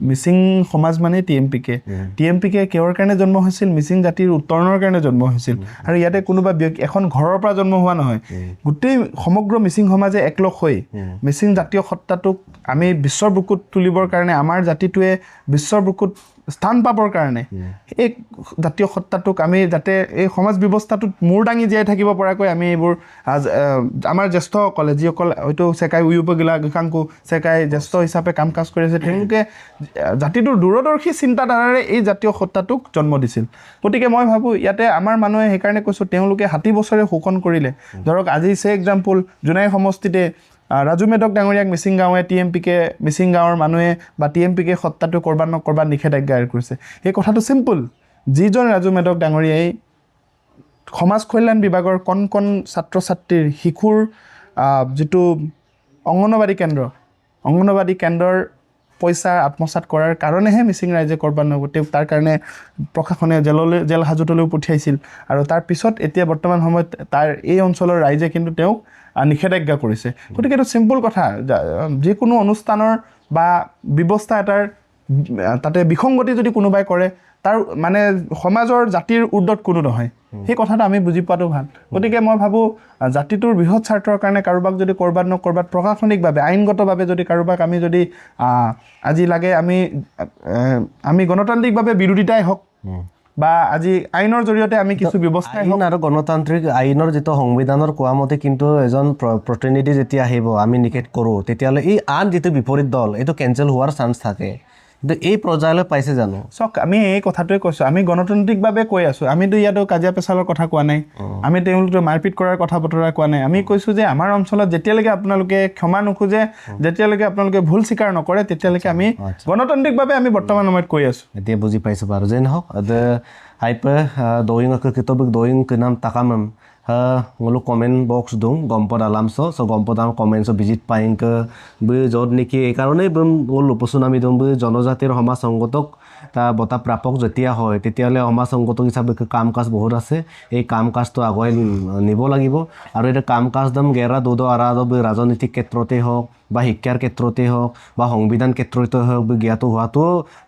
মিচিং সমাজ মানে TMPK কিহৰ কাৰণে জন্ম হৈছিল মিচিং জাতিৰ উত্তৰণৰ কাৰণে জন্ম হৈছিল আৰু ইয়াতে কোনোবা এখন ঘৰৰ পৰা জন্ম হোৱা নহয় গোটেই সমগ্ৰ মিচিং সমাজে একলগ হৈ মিচিং জাতীয় সত্তাটোক আমি বিশ্বৰ বুকুত তুলিবৰ কাৰণে আমাৰ জাতিটোৱে বিশ্বৰ বুকুত স্থান পাবৰ কাৰণে এই জাতীয় সত্তাটোক আমি যাতে এই সমাজ ব্যৱস্থাটোত মূৰ দাঙি জীয়াই থাকিব পৰাকৈ আমি এইবোৰ আমাৰ জ্যেষ্ঠসকলে যিসকল হয়তো চেকাই উয়ুপগিলা গিকাংকু চেকাই জ্যেষ্ঠ হিচাপে কাম কাজ কৰি আছে তেওঁলোকে জাতিটোৰ দূৰদৰ্শী চিন্তাধাৰাৰে এই জাতীয় সত্তাটোক জন্ম দিছিল গতিকে মই ভাবোঁ ইয়াতে আমাৰ মানুহে সেইকাৰণে কৈছোঁ তেওঁলোকে 60 বছৰে শোষণ কৰিলে ধৰক আজি এক্সাম্পল জোনাই সমষ্টিতে ৰাজু মেধক ডাঙৰীয়াক মিচিং গাঁৱে TMPK মিচিং গাঁৱৰ মানুহে বা TMPK সত্তাটো কৰবাত নিষেধাজ্ঞা আৰোপ কৰিছে এই কথাটো চিম্পল যিজন ৰাজু মেধক ডাঙৰীয়াই সমাজ কল্যাণ বিভাগৰ কণ ছাত্ৰ ছাত্ৰীৰ শিশুৰ যিটো অংগনবাদী কেন্দ্ৰৰ পইচা আত্মসাৎ কৰাৰ কাৰণেহে মিচিং ৰাইজে কৰবাত তেওঁক তাৰ কাৰণে প্ৰশাসনে জেল হাজতলৈও পঠিয়াইছিল আৰু তাৰ পিছত এতিয়া বৰ্তমান সময়ত তাৰ এই অঞ্চলৰ ৰাইজে কিন্তু তেওঁক নিষেধাজ্ঞা কৰিছে গতিকে এইটো চিম্পল কথা যিকোনো অনুষ্ঠানৰ বা ব্যৱস্থা এটাৰ তাতে বিসংগতি যদি কোনোবাই কৰে তাৰ মানে সমাজৰ জাতিৰ উৰ্ধত কোনো নহয় সেই কথাটো আমি বুজি পোৱাটো ভাল গতিকে মই ভাবোঁ জাতিটোৰ বৃহৎ স্বাৰ্থৰ কাৰণে কাৰোবাক যদি কৰবাত প্ৰশাসনিকভাৱে আইনগতভাৱে যদি কাৰোবাক আমি যদি আজি লাগে আমি গণতান্ত্ৰিকভাৱে বিৰোধিতাই হওক বা আজি আইনৰ জৰিয়তে আমি কিছু ব্যৱস্থা আৰু গণতান্ত্ৰিক আইনৰ যিটো সংবিধানৰ কোৱা মতে কিন্তু এজন প্ৰতিনিধি যেতিয়া আহিব আমি নিষেধ কৰোঁ তেতিয়াহ'লে এই আন যিটো বিপৰীত দল এইটো কেঞ্চেল হোৱাৰ চান্স থাকে কিন্তু এই পৰ্যায়লৈ পাইছে জানো চাওক আমি এই কথাটোৱে কৈছোঁ আমি গণতান্ত্ৰিকভাৱে কৈ আছোঁ আমিতো ইয়াতো কাজিয়া পেচালৰ কথা কোৱা নাই আমি তেওঁলোকে মাৰপিট কৰাৰ কথা বতৰা কোৱা নাই আমি কৈছোঁ যে আমাৰ অঞ্চলত যেতিয়ালৈকে আপোনালোকে ক্ষমা নোখোজে যেতিয়ালৈকে আপোনালোকে ভুল স্বীকাৰ নকৰে তেতিয়ালৈকে আমি গণতান্ত্ৰিকভাৱে আমি বৰ্তমান সময়ত কৈ আছোঁ এতিয়া বুজি পাইছোঁ বাৰু যে নহওক দয়িং নাম তাকামম ngolu comment box dong gompod alam so gompod am comment so visit paing ke be jod niki ei karone bum ngolu posunami dong be জনজাতিৰ সমাজ সংগঠক তা বটা প্ৰাপক যেতিয়া হয় তেতিয়ালে সমাজ সংগঠক হিচাপে কাম কাজ বহুত আছে এই কাম কাজটো আগুৱাই নিব লাগিব আৰু এটা কাম কাজ দম গেৰা দুদ আৰাদ ৰাজনৈতিক ক্ষেত্ৰতে হওক বা শিক্ষাৰ ক্ষেত্ৰতে হওক বা সংবিধান ক্ষেত্ৰতে হওক জ্ঞাত হোৱাটো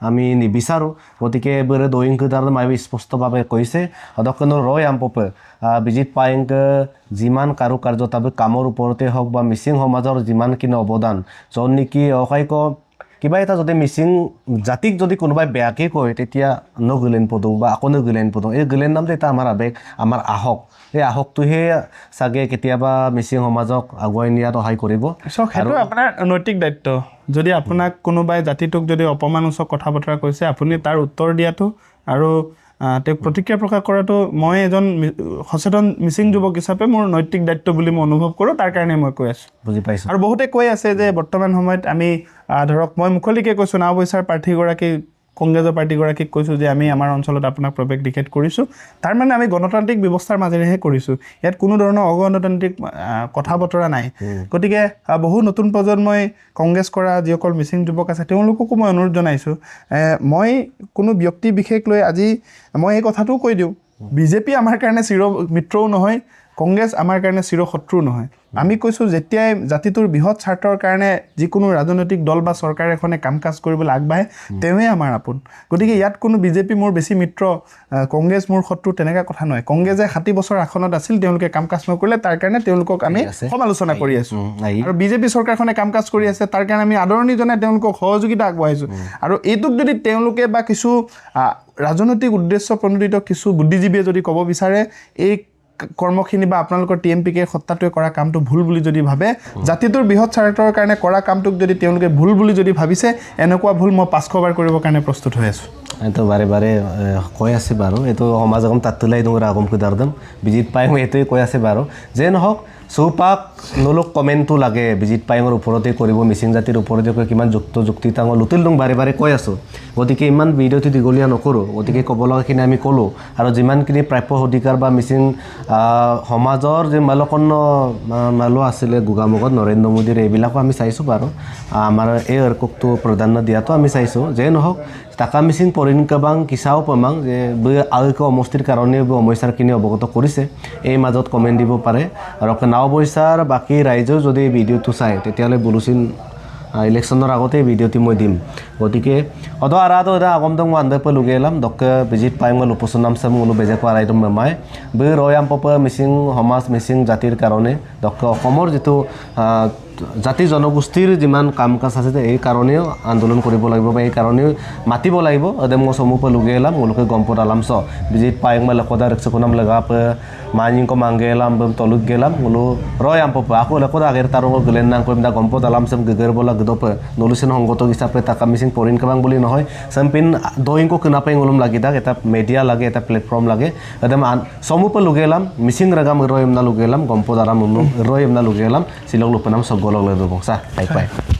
আমি নিবিচাৰোঁ গতিকে এইবোৰে দৈংকদাৰ মাই স্পষ্টভাৱে কৈছে অদক্ষণ ৰয় আম্পপে বিজিত পাইংক যিমান কাৰুকাৰ্যতা কামৰ ওপৰতে হওক বা মিচিং সমাজৰ যিমানখিনি অৱদান য'ত নেকি অকাইক কিবা এটা যদি মিচিং জাতিক যদি কোনোবাই বেয়াকৈ কয় তেতিয়া নগিলেন পদুং বা আকৌ নগিলেন পদুং এই গিলেন নামটো এটা আমাৰ আৱেগ আমাৰ আহক এই আহকটোহে চাগে কেতিয়াবা মিচিং সমাজক আগুৱাই নিয়াত সহায় কৰিব চাওক সেইটো আপোনাৰ নৈতিক দায়িত্ব যদি আপোনাক কোনোবাই জাতিটোক যদি অপমানসূচক কথা বতৰা কৈছে আপুনি তাৰ উত্তৰ দিয়াটো আৰু তেওঁক প্ৰতিক্ৰিয়া প্ৰকাশ কৰাটো মই এজন সচেতন মিচিং যুৱক হিচাপে মোৰ নৈতিক দায়িত্ব বুলি মই অনুভৱ কৰোঁ তাৰ কাৰণে মই কৈ আছোঁ বুজি পাইছোঁ আৰু বহুতে কৈ আছে যে বৰ্তমান সময়ত আমি ধৰক মই মুকলিকৈ কৈছোঁ নাওবৈচাৰ প্ৰাৰ্থীগৰাকী কংগ্ৰেছৰ পাৰ্টীগৰাকীক কৈছোঁ যে আমি আমাৰ অঞ্চলত আপোনাক প্ৰৱেশ নিষেধ কৰিছোঁ তাৰ মানে আমি গণতান্ত্ৰিক ব্যৱস্থাৰ মাজেৰেহে কৰিছোঁ ইয়াত কোনো ধৰণৰ অগণতান্ত্ৰিক কথা বতৰা নাই গতিকে বহু নতুন প্ৰজন্মই কংগ্ৰেছ কৰা যিসকল মিচিং যুৱক আছে তেওঁলোককো মই অনুৰোধ জনাইছোঁ মই কোনো ব্যক্তি বিশেষ লৈ আজি মই এই কথাটোও কৈ দিওঁ বিজেপি আমাৰ কাৰণে চিৰ মিত্ৰও নহয় কংগ্ৰেছ আমাৰ কাৰণে চিৰশত্ৰু নহয় আমি কৈছোঁ যেতিয়াই জাতিটোৰ বৃহৎ স্বাৰ্থৰ কাৰণে যিকোনো ৰাজনৈতিক দল বা চৰকাৰ এখনে কাম কাজ কৰিবলৈ আগবাঢ়ে তেওঁৱে আমাৰ আপোন গতিকে ইয়াত কোনো বিজেপি মোৰ বেছি মিত্ৰ কংগ্ৰেছ মোৰ শত্ৰু তেনেকুৱা কথা নহয় কংগ্ৰেছে 60 বছৰ আসনত আছিল তেওঁলোকে কাম কাজ নকৰিলে তাৰ কাৰণে তেওঁলোকক আমি সমালোচনা কৰি আছোঁ আৰু বিজেপি চৰকাৰখনে কাম কাজ কৰি আছে তাৰ কাৰণে আমি আদৰণি জনাই তেওঁলোকক সহযোগিতা আগবঢ়াইছোঁ আৰু এইটোক যদি তেওঁলোকে বা কিছু ৰাজনৈতিক উদ্দেশ্য প্ৰণোদিত কিছু বুদ্ধিজীৱীয়ে যদি ক'ব বিচাৰে এই কৰ্মখিনি বা আপোনালোকৰ TMPকে সত্তাটোৱে কৰা কামটো ভুল বুলি যদি ভাবে জাতিটোৰ বৃহৎ স্বাৰ্থৰ কাৰণে কৰা কামটোক যদি তেওঁলোকে ভুল বুলি যদি ভাবিছে এনেকুৱা ভুল মই 500 বাৰ কৰিবৰ কাৰণে প্ৰস্তুত হৈ আছোঁ এইটো বাৰে বাৰে কৈ আছে বাৰু এইটো সমাজ আগম তাত তোলাই দিওঁ আগম কুদাৰদম বিজিত পাই মই এইটোৱে কৈ আছে বাৰু যে নহওক চৌপাক নলোক কমেণ্টটো লাগে বিজিত পাইঙৰ ওপৰতে কৰিব মিচিং জাতিৰ ওপৰতে কৈ কিমান যুক্তি তাঙৰ লুটিল দং বাৰে বাৰে কৈ আছোঁ গতিকে ইমান ভিডিঅ'টো দীঘলীয়া নকৰোঁ গতিকে ক'ব লগাখিনি আমি ক'লোঁ আৰু যিমানখিনি প্ৰাপ্য অধিকাৰ বা মিচিং সমাজৰ যে মালো আছিলে গোগামুখত নৰেন্দ্ৰ মোদীৰ এইবিলাকো আমি চাইছোঁ বাৰু আমাৰ এই অৰ্ককটো প্ৰাধান্য দিয়াটো আমি চাইছোঁ যে নহওক টাকা মিচিং পৰিণ কাবাং কিচাও পামাং যে আয়ক সমষ্টিৰ কাৰণে সমস্যাখিনি অৱগত কৰিছে এই মাজত কমেণ্ট দিব পাৰে আৰু নাও বৈচাৰ বাকী ৰাইজেও যদি এই ভিডিঅ'টো চায় তেতিয়াহ'লে বুলুচিন ইলেকশ্যনৰ আগতে ভিডিঅ'টি মই দিম গতিকে অদো আৰাটো এটা আগমদং মান্দে লুগে এলাম দকে বিজিত পাইম লোপচনাম চাম লো বেজে পাৰাইটো মেমাই বে ৰয়াম পপ মিচিং সমাজ মিচিং জাতিৰ কাৰণে দকে অসমৰ যিটো জাতি জনগোষ্ঠীৰ যিমান কাম কাজ আছে এই কাৰণেও আন্দোলন কৰিব লাগিব বা এই কাৰণেও মাতিব লাগিব এদম সমুপ লুগে এলাম মোলোকে গম্পত আলাম চ বিজিত পাইং লকদা রেক্সকুনাম লাগাপ মাইনিং মাঙ্গে এলাম তলুক গেলাম মোলো রয়াম পপ আকো লকদা আগের তার গলেন নাং কইম দা গম্পত আলাম সম গগের বলা গদপ নলুসেন সংগত হিসাবে টাকা মিচিং পৰিণ কাবাং বুলি নহয় সামপিন দইংকো কিনাপাই গলম লাগি দাক এটা মিডিয়া লাগে এটা প্ল্যাটফর্ম লাগে এদম সমুপ লুগে এলাম মিচিং রাগাম রয়ম না লুগে এলাম গম্পত আলাম রয়ম না লুগে এলাম সিলক লুপনাম সব গলক le do bongsa bye bye